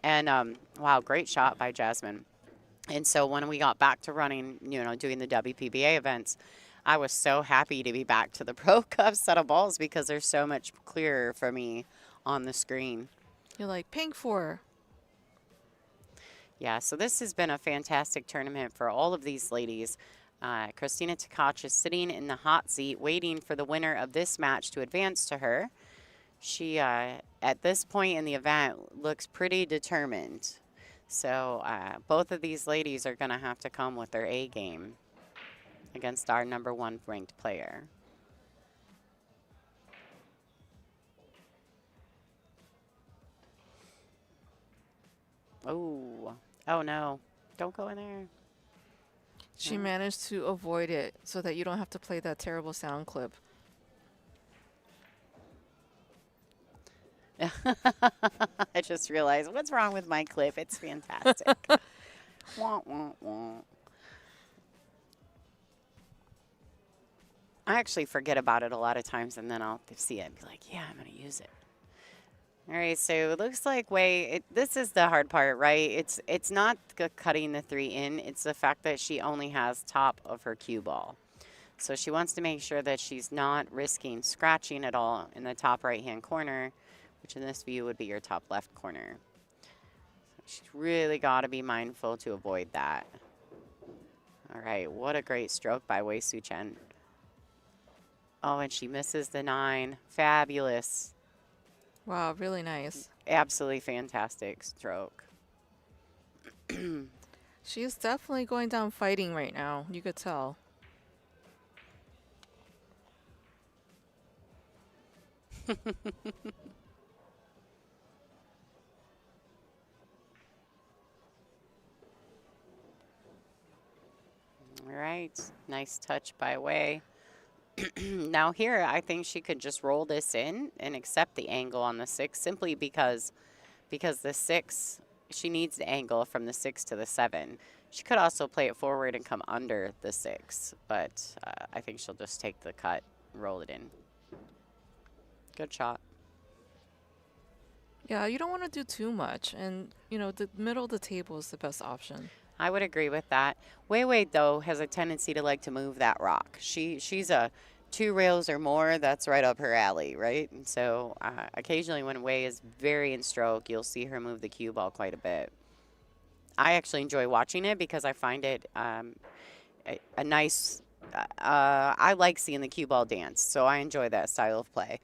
And, wow, great shot by Jasmin. And so when we got back to running, doing the WPBA events, I was so happy to be back to the Pro Cup set of balls because they're so much clearer for me on the screen. You're like, pink 4. Yeah, so this has been a fantastic tournament for all of these ladies. Christina Tkach is sitting in the hot seat waiting for the winner of this match to advance to her. She, at this point in the event, looks pretty determined. So both of these ladies are going to have to come with their A game against our number 1 ranked player. Oh no, don't go in there. She managed to avoid it so that you don't have to play that terrible sound clip. I just realized, what's wrong with my clip? It's fantastic. Wah, wah, wah. I actually forget about it a lot of times, and then I'll see it and be like, yeah, I'm going to use it. All right, so it looks like this is the hard part, right? It's not cutting the 3 in. It's the fact that she only has top of her cue ball. So she wants to make sure that she's not risking scratching at all in the top right-hand corner, which in this view would be your top left corner. So she's really got to be mindful to avoid that. All right, what a great stroke by Wei Su Chen. Oh, and she misses the 9. Fabulous. Wow, really nice. Absolutely fantastic stroke. She's definitely going down fighting right now. You could tell. All right, nice touch by Wei. Now here, I think she could just roll this in and accept the angle on the 6 simply because the 6, she needs the angle from the 6 to the 7. She could also play it forward and come under the 6, but I think she'll just take the cut and roll it in. Good shot. Yeah, you don't want to do too much. And, you know, the middle of the table is the best option. I would agree with that. Wei Wei, though, has a tendency to like to move that rock. She's a 2 rails or more, that's right up her alley, right? And so occasionally when Wei is very in stroke, you'll see her move the cue ball quite a bit. I actually enjoy watching it because I find it a nice, I like seeing the cue ball dance, so I enjoy that style of play.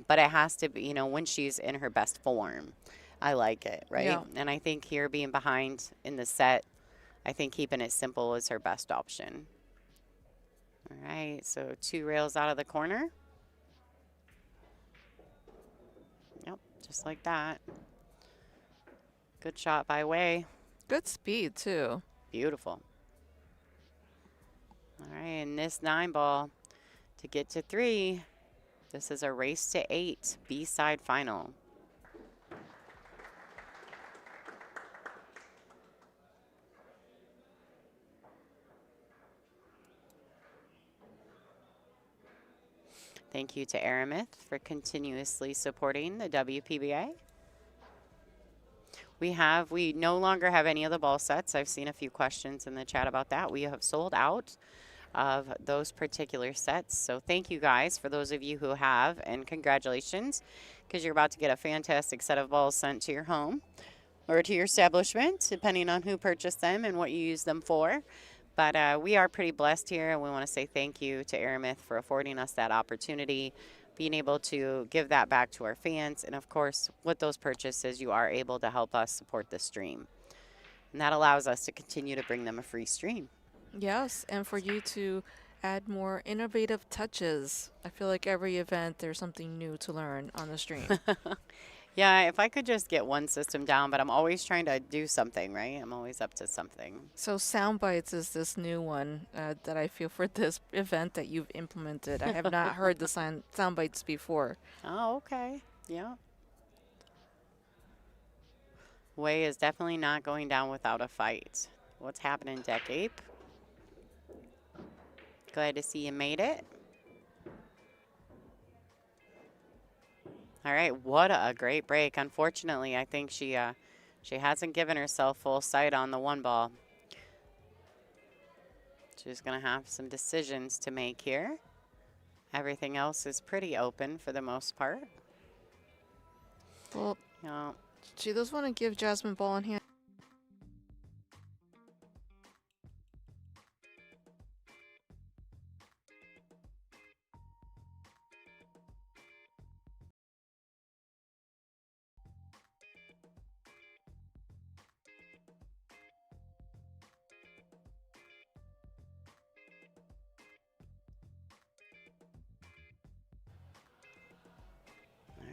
But it has to be, you know, when she's in her best form. I like it, right? Yeah. And I think here being behind in the set, I think keeping it simple is her best option. All right, so 2 rails out of the corner. Yep, just like that. Good shot by Wei. Good speed, too. Beautiful. All right, and this 9 ball to get to 3. This is a race to 8 B-side final. Thank you to Aramith for continuously supporting the WPBA. We no longer have any of the ball sets. I've seen a few questions in the chat about that. We have sold out of those particular sets. So thank you guys for those of you who have, and congratulations, because you're about to get a fantastic set of balls sent to your home or to your establishment, depending on who purchased them and what you use them for. But we are pretty blessed here, and we want to say thank you to Aramith for affording us that opportunity, being able to give that back to our fans. And, of course, with those purchases, you are able to help us support the stream. And that allows us to continue to bring them a free stream. Yes, and for you to add more innovative touches. I feel like every event there's something new to learn on the stream. Yeah, if I could just get one system down, but I'm always trying to do something, right? I'm always up to something. So sound bites is this new one that I feel for this event that you've implemented. I have not heard the sound bites before. Oh, okay. Yeah. Wei is definitely not going down without a fight. What's happening, Deck Ape? Glad to see you made it. All right, what a great break. Unfortunately, I think she hasn't given herself full sight on the 1 ball. She's going to have some decisions to make here. Everything else is pretty open for the most part. Well, you know, she does want to give Jasmin ball in hand.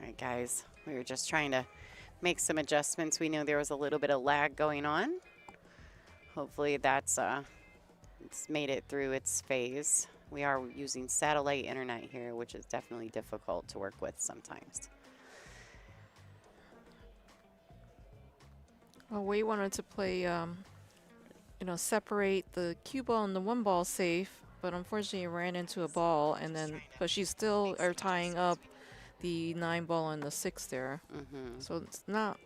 all right, guys, we were just trying to make some adjustments. We knew there was a little bit of lag going on. Hopefully that's it's made it through its phase. We are using satellite internet here, which is definitely difficult to work with sometimes. Well, we wanted to play, you know, separate the cue ball and the 1 ball safe, but unfortunately ran into a ball, and then, but she still are tying up the 9 ball and the 6 there. So it's not,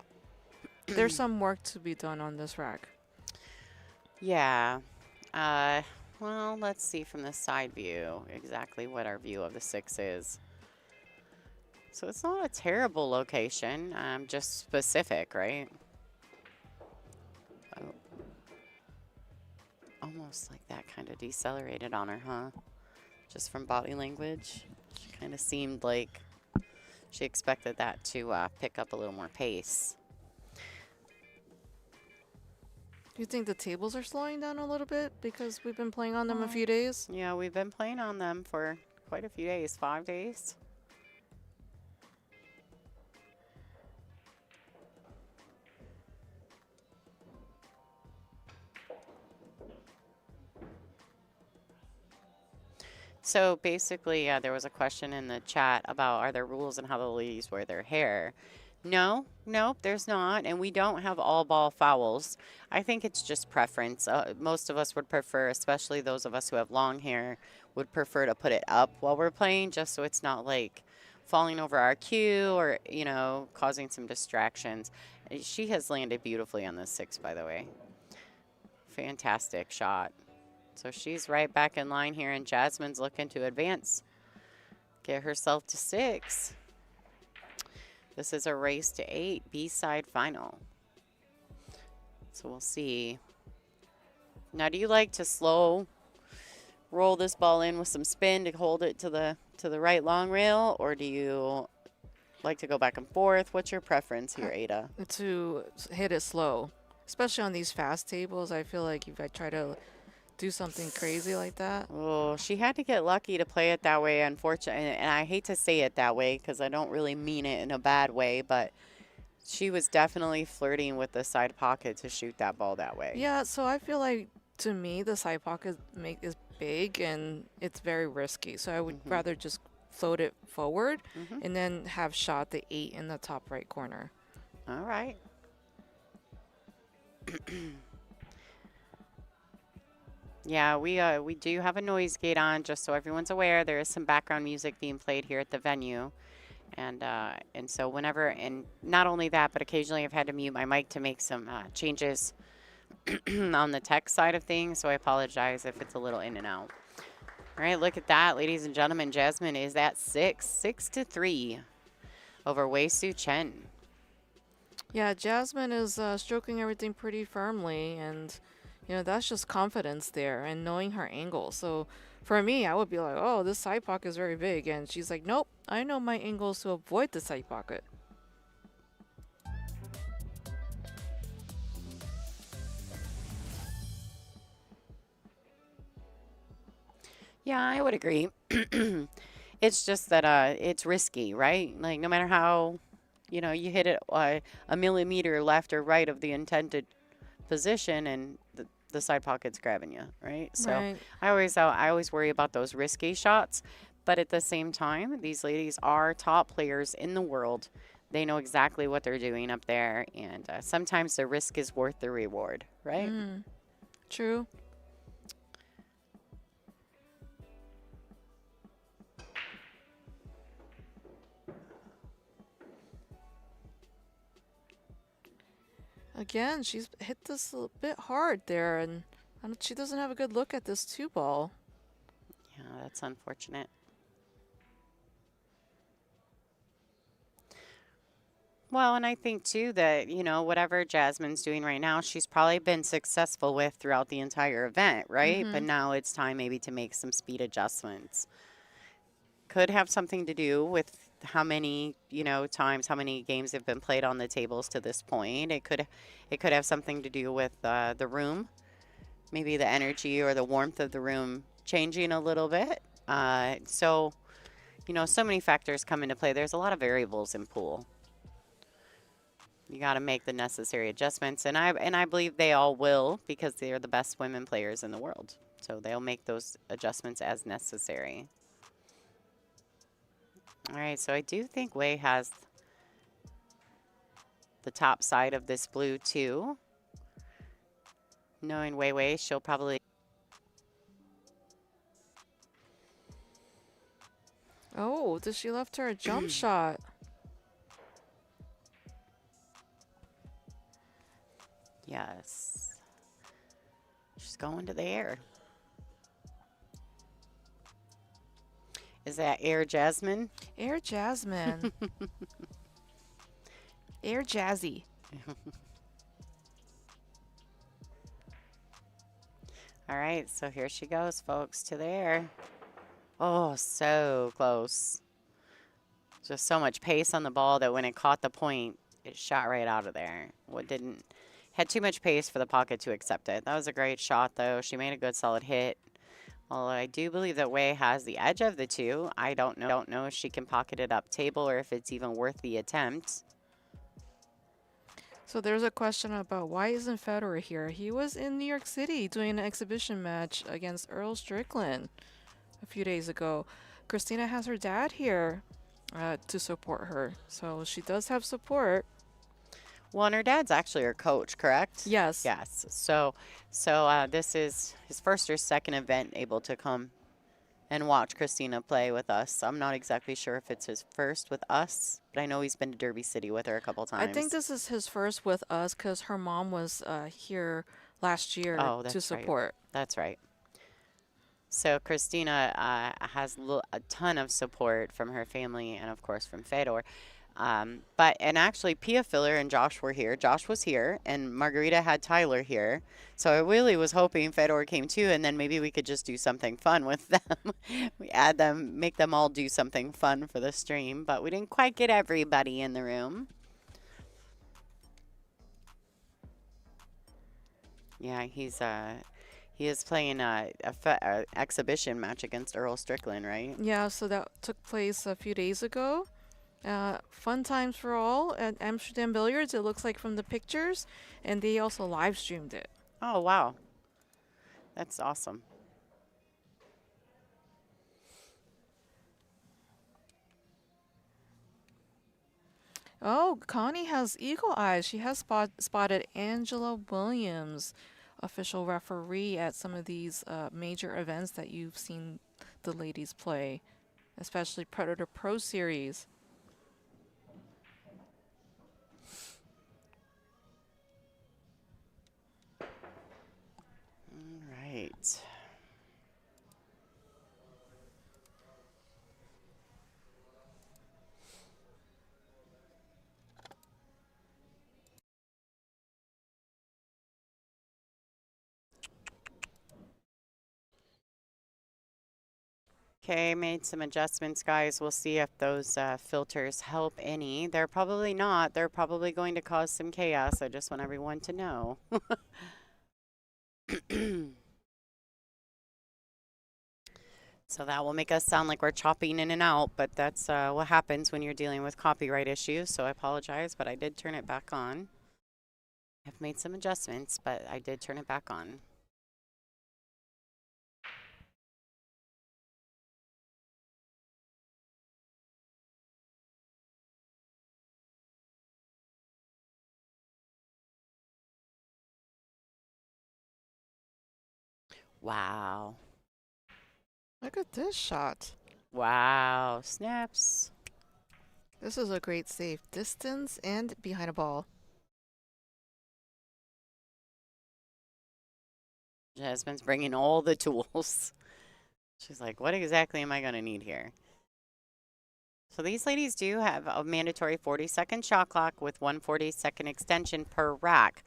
there's some work to be done on this rack. Yeah. Well, let's see from the side view exactly what our view of the 6 is. So it's not a terrible location, just specific, right? Oh. Almost like that kind of decelerated on her, huh? Just from body language. She kind of seemed like she expected that to pick up a little more pace. Do you think the tables are slowing down a little bit because we've been playing on them a few days? Yeah, we've been playing on them for quite a few days, 5 days. So basically, there was a question in the chat about are there rules on how the ladies wear their hair? No, nope, there's not. And we don't have all ball fouls. I think it's just preference. Most of us would prefer, especially those of us who have long hair, would prefer to put it up while we're playing just so it's not like falling over our cue or, you know, causing some distractions. She has landed beautifully on this 6, by the way. Fantastic shot. So she's right back in line here, and Jasmine's looking to advance, get herself to 6. This is a race to 8, B-side final. So we'll see. Now, do you like to slow roll this ball in with some spin to hold it to the right long rail, or do you like to go back and forth? What's your preference here, Ada? To hit it slow, especially on these fast tables. I feel like if I try to do something crazy like that. Oh, she had to get lucky to play it that way, unfortunately. And I hate to say it that way because I don't really mean it in a bad way, but she was definitely flirting with the side pocket to shoot that ball that way. Yeah, so I feel like, to me, the side pocket is big and it's very risky. So I would rather just float it forward and then have shot the 8 in the top right corner. All right. Yeah, we do have a noise gate on, just so everyone's aware. There is some background music being played here at the venue. And so whenever, and not only that, but occasionally I've had to mute my mic to make some changes on the tech side of things, so I apologize if it's a little in and out. All right, look at that, ladies and gentlemen. Jasmin is at 6-3 over Wei Su Chien. Yeah, Jasmin is stroking everything pretty firmly, and you know, that's just confidence there and knowing her angle. So for me, I would be like, oh, this side pocket is very big. And she's like, nope, I know my angles to avoid the side pocket. Yeah, I would agree. It's just that it's risky, right? Like, no matter how, you know, you hit it a millimeter left or right of the intended position and the side pocket's grabbing you, right? So Right. I always worry about those risky shots, but at the same time, these ladies are top players in the world. They know exactly what they're doing up there, and sometimes the risk is worth the reward, right? True. Again, she's hit this a bit hard there, and she doesn't have a good look at this 2 ball. Yeah, that's unfortunate. Well, and I think, too, that, you know, whatever Jasmine's doing right now, she's probably been successful with throughout the entire event, right? But now it's time maybe to make some speed adjustments. Could have something to do with how many, you know, times, how many games have been played on the tables to this point. It could have something to do with the room, maybe the energy or the warmth of the room changing a little bit. So, you know, so many factors come into play. There's a lot of variables in pool. You got to make the necessary adjustments, and I believe they all will, because they are the best women players in the world. So they'll make those adjustments as necessary. All right, so I do think Wei has the top side of this blue too. Knowing Wei, she'll probably... Oh, did she left her a jump shot? Yes. She's going to the air. Is that Air Jasmin? Air Jasmin. Air Jazzy. All right, so here she goes, folks, to the air. Oh, so close. Just so much pace on the ball that when it caught the point, it shot right out of there. Had too much pace for the pocket to accept it. That was a great shot, though. She made a good, solid hit. Although I do believe that Wei has the edge of the two. I don't know if she can pocket it up table or if it's even worth the attempt. So there's a question about why isn't Federer here? He was in New York City doing an exhibition match against Earl Strickland a few days ago. Christina has her dad here to support her. So she does have support. Well, and her dad's actually her coach, correct? Yes. Yes. So this is his first or second event able to come and watch Christina play with us. I'm not exactly sure if it's his first with us, but I know he's been to Derby City with her a couple times. I think this is his first with us because her mom was here last year to support. Right. That's right. So Christina has a ton of support from her family and, of course, from Fedor. And actually, Pia Filler and Josh were here. Josh was here, and Margarita had Tyler here. So I really was hoping Fedor came too, and then maybe we could just do something fun with them. We add them, make them all do something fun for the stream, but we didn't quite get everybody in the room. Yeah, he is playing a exhibition match against Earl Strickland, right? Yeah, so that took place a few days ago. Fun times for all at Amsterdam Billiards, it looks like from the pictures. And they also live streamed it. Oh, wow. That's awesome. Oh, Connie has eagle eyes. She has spotted Angela Williams, official referee at some of these major events that you've seen the ladies play, especially Predator Pro Series. All right. Okay, made some adjustments, guys. We'll see if those filters help any. They're probably not. They're probably going to cause some chaos. I just want everyone to know. So that will make us sound like we're chopping in and out, but that's what happens when you're dealing with copyright issues. So I apologize, but I did turn it back on. I've made some adjustments, but I did turn it back on. Wow. Look at this shot. Wow. Snaps. This is a great save. Distance and behind a ball. Jasmine's bringing all the tools. She's like, what exactly am I going to need here? So these ladies do have a mandatory 40-second shot clock with 1 40-second extension per rack.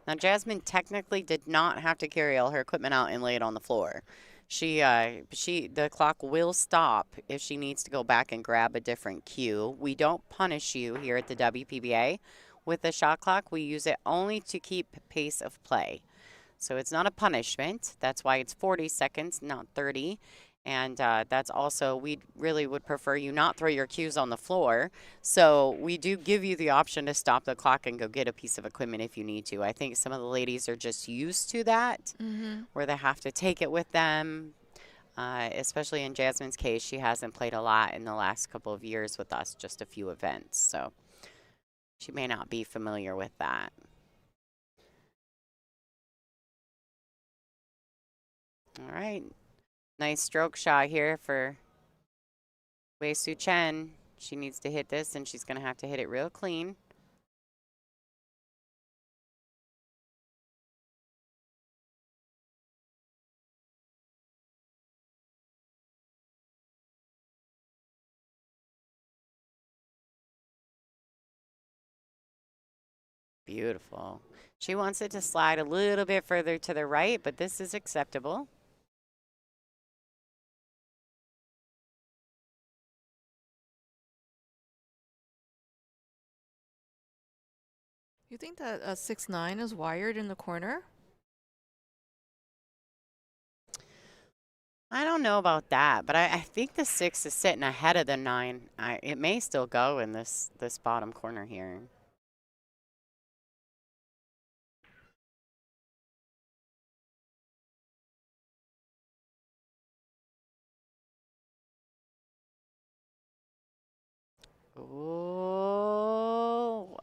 Now, Jasmine technically did not have to carry all her equipment out and lay it on the floor. The clock will stop if she needs to go back and grab a different cue. We don't punish you here at the WPBA with the shot clock. We use it only to keep pace of play. So it's not a punishment. That's why it's 40 seconds, not 30. And that's also, we really would prefer you not throw your cues on the floor. So we do give you the option to stop the clock and go get a piece of equipment if you need to. I think some of the ladies are just used to that, where they have to take it with them. Especially in Jasmine's case, she hasn't played a lot in the last couple of years with us, just a few events. So she may not be familiar with that. All right. Nice stroke shot here for Chien. She needs to hit this, and she's going to have to hit it real clean. Beautiful. She wants it to slide a little bit further to the right, but this is acceptable. You think that a 6-9 is wired in the corner? I don't know about that, but I think the 6 is sitting ahead of the 9. It may still go in this bottom corner here.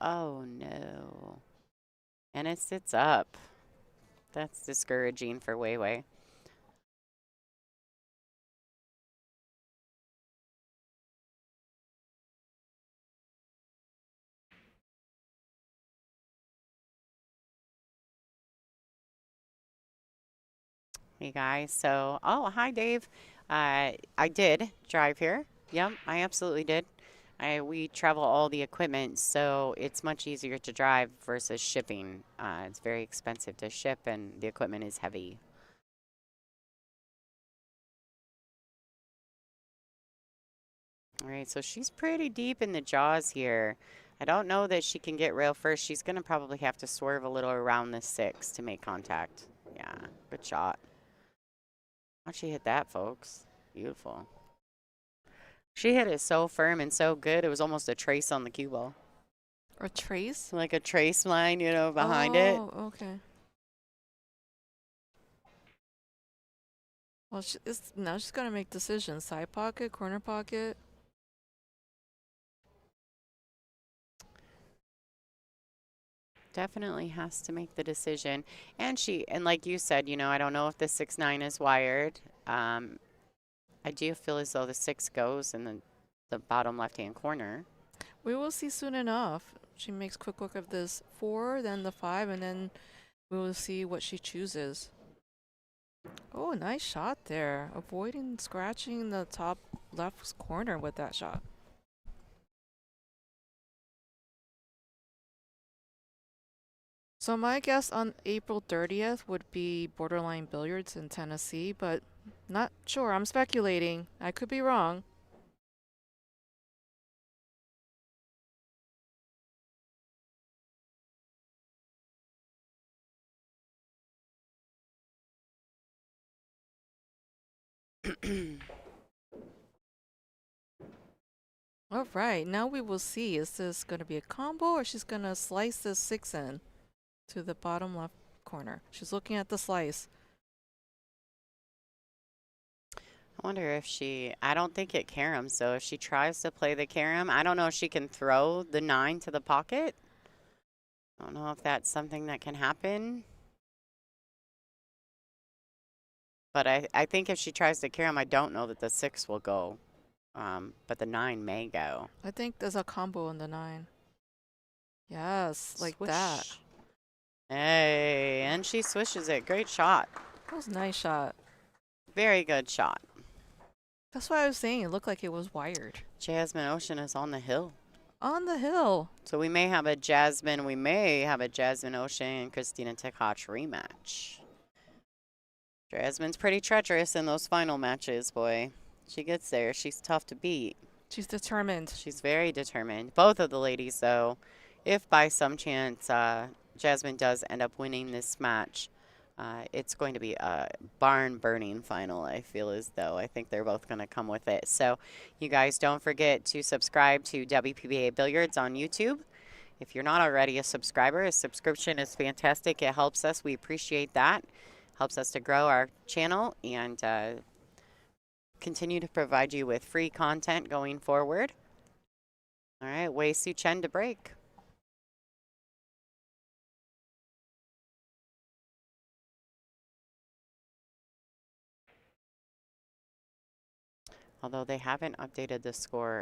Oh no. And it sits up. That's discouraging for Wei Wei. Hey guys, so, oh, hi Dave. I did drive here. Yep, I absolutely did. We travel all the equipment, so it's much easier to drive versus shipping. It's very expensive to ship, and the equipment is heavy. All right, so she's pretty deep in the jaws here. I don't know that she can get rail first. She's going to probably have to swerve a little around the 6 to make contact. Yeah, good shot. How'd she hit that, folks? Beautiful. She hit it so firm and so good, it was almost a trace on the cue ball. A trace? Like a trace line, you know, behind it. Oh, okay. Well, now she's going to make decisions. Side pocket, corner pocket. Definitely has to make the decision. And like you said, you know, I don't know if the 6-9 is wired. I do feel as though the 6 goes in the bottom left-hand corner. We will see soon enough. She makes quick work of this 4, then the 5, and then we will see what she chooses. Oh, nice shot there. Avoiding scratching the top left corner with that shot. So my guess on April 30th would be Borderline Billiards in Tennessee, but not sure. I'm speculating. I could be wrong. All right, now we will see. Is this going to be a combo, or she's going to slice this 6 in to the bottom left corner? She's looking at the slice. I wonder if I don't think it caroms, so if she tries to play the carom, I don't know if she can throw the 9 to the pocket. I don't know if that's something that can happen. But I think if she tries to carom, I don't know that the 6 will go. But the 9 may go. I think there's a combo in the 9. Yes, like Swish. that. Hey, and she swishes it. Great shot. That was a nice shot. Very good shot. That's why I was saying it looked like it was wired. Jasmin Ouschan is on the hill. On the hill. So we may have a Jasmin Ouschan and Christina Tikac rematch. Jasmin's pretty treacherous in those final matches, boy. She gets there. She's tough to beat. She's determined. She's very determined. Both of the ladies, though, if by some chance Jasmin does end up winning this match, it's going to be a barn-burning final, I feel as though. I think they're both going to come with it. So you guys don't forget to subscribe to WPBA Billiards on YouTube. If you're not already a subscriber, a subscription is fantastic. It helps us. We appreciate that. Helps us to grow our channel and continue to provide you with free content going forward. All right, Wei-Su Chen to break. Although they haven't updated the score,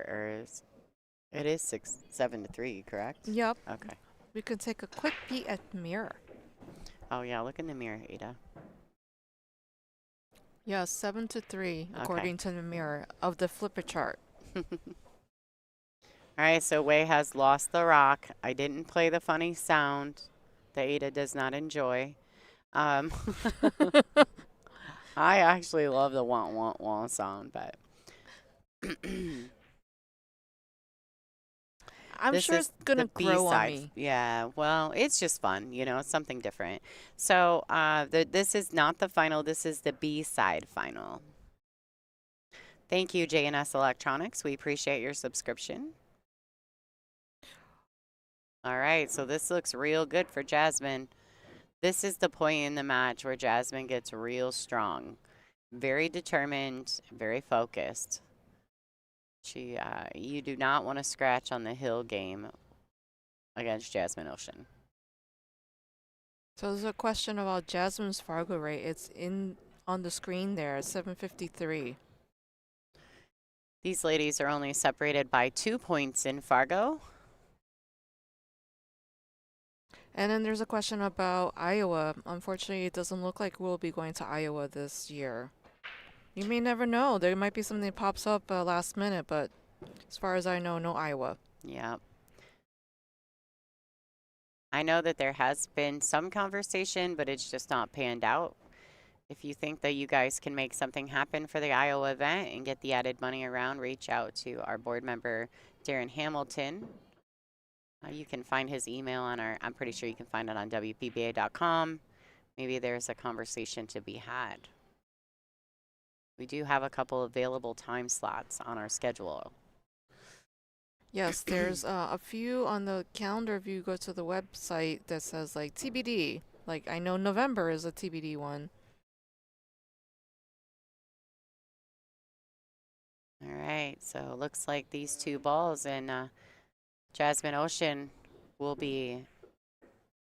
it is 7-3, correct? Yep. Okay. We could take a quick peek at the mirror. Oh yeah, look in the mirror, Ada. Yeah, 7-3 according to the mirror of the flipper chart. All right, so Wei has lost the rock. I didn't play the funny sound that Ada does not enjoy. I actually love the wah wah wah sound, but I'm this sure is it's gonna the grow on B-side. me. Yeah, well, it's just fun, you know, it's something different. So this is not the final. This is the B-side final. Thank you, J&S Electronics. We appreciate your subscription. All right, so this looks real good for Jasmin. This is the point in the match where Jasmin gets real strong. Very determined, very focused. You do not want to scratch on the hill game against Jasmin Ouschan. So there's a question about Jasmin's Fargo rate. It's on the screen there, 753. These ladies are only separated by 2 points in Fargo. And then there's a question about Iowa. Unfortunately, it doesn't look like we'll be going to Iowa this year. You may never know. There might be something that pops up last minute, but as far as I know, no Iowa. Yeah. I know that there has been some conversation, but it's just not panned out. If you think that you guys can make something happen for the Iowa event and get the added money around, reach out to our board member, Darren Hamilton. You can find his email on I'm pretty sure you can find it on WPBA.com. Maybe there's a conversation to be had. We do have a couple available time slots on our schedule. Yes, there's a few on the calendar if you go to the website that says like TBD. Like I know November is a TBD one. All right, so it looks like these two balls and Jasmin Ouschan will be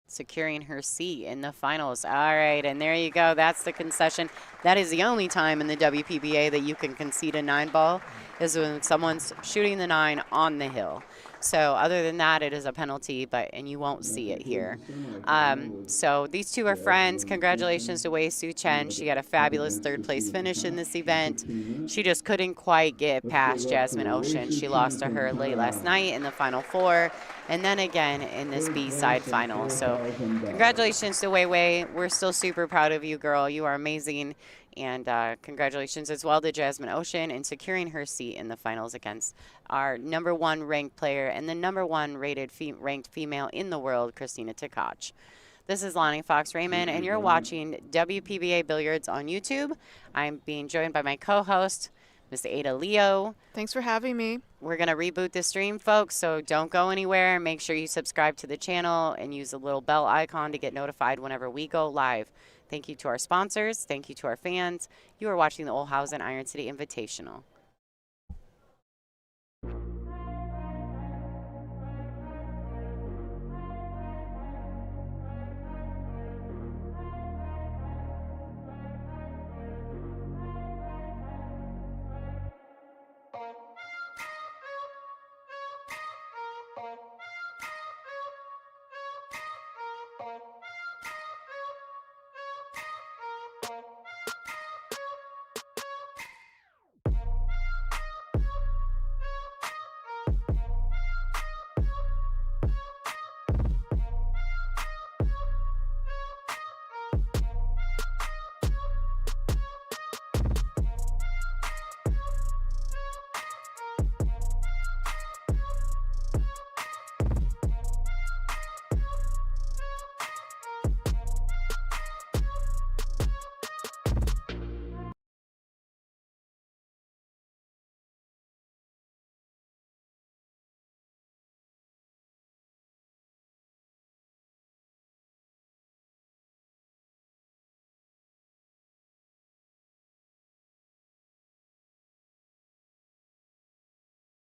securing her seat in the finals. All right, and there you go. That's the concession. That is the only time in the WPBA that you can concede a 9-ball is when someone's shooting the 9 on the hill. So other than that, it is a penalty, and you won't see it here. So these two are friends. Congratulations to Wei Su Chen. She had a fabulous third-place finish in this event. She just couldn't quite get past Jasmin Ouschan. She lost to her late last night in the Final Four, and then again in this B-side final. So congratulations to Wei Wei. We're still super proud of you, girl. You are amazing. And congratulations as well to Jasmin Ouschan in securing her seat in the finals against our #1 ranked player and the #1 rated ranked female in the world, Christina Tkach. This is Lonnie Fox Raymond, and you're watching WPBA Billiards on YouTube. I'm being joined by my co-host, Miss Ada Leo. Thanks for having me. We're going to reboot the stream, folks, so don't go anywhere. Make sure you subscribe to the channel and use the little bell icon to get notified whenever we go live. Thank you to our sponsors. Thank you to our fans. You are watching the Olhausen Iron City Invitational.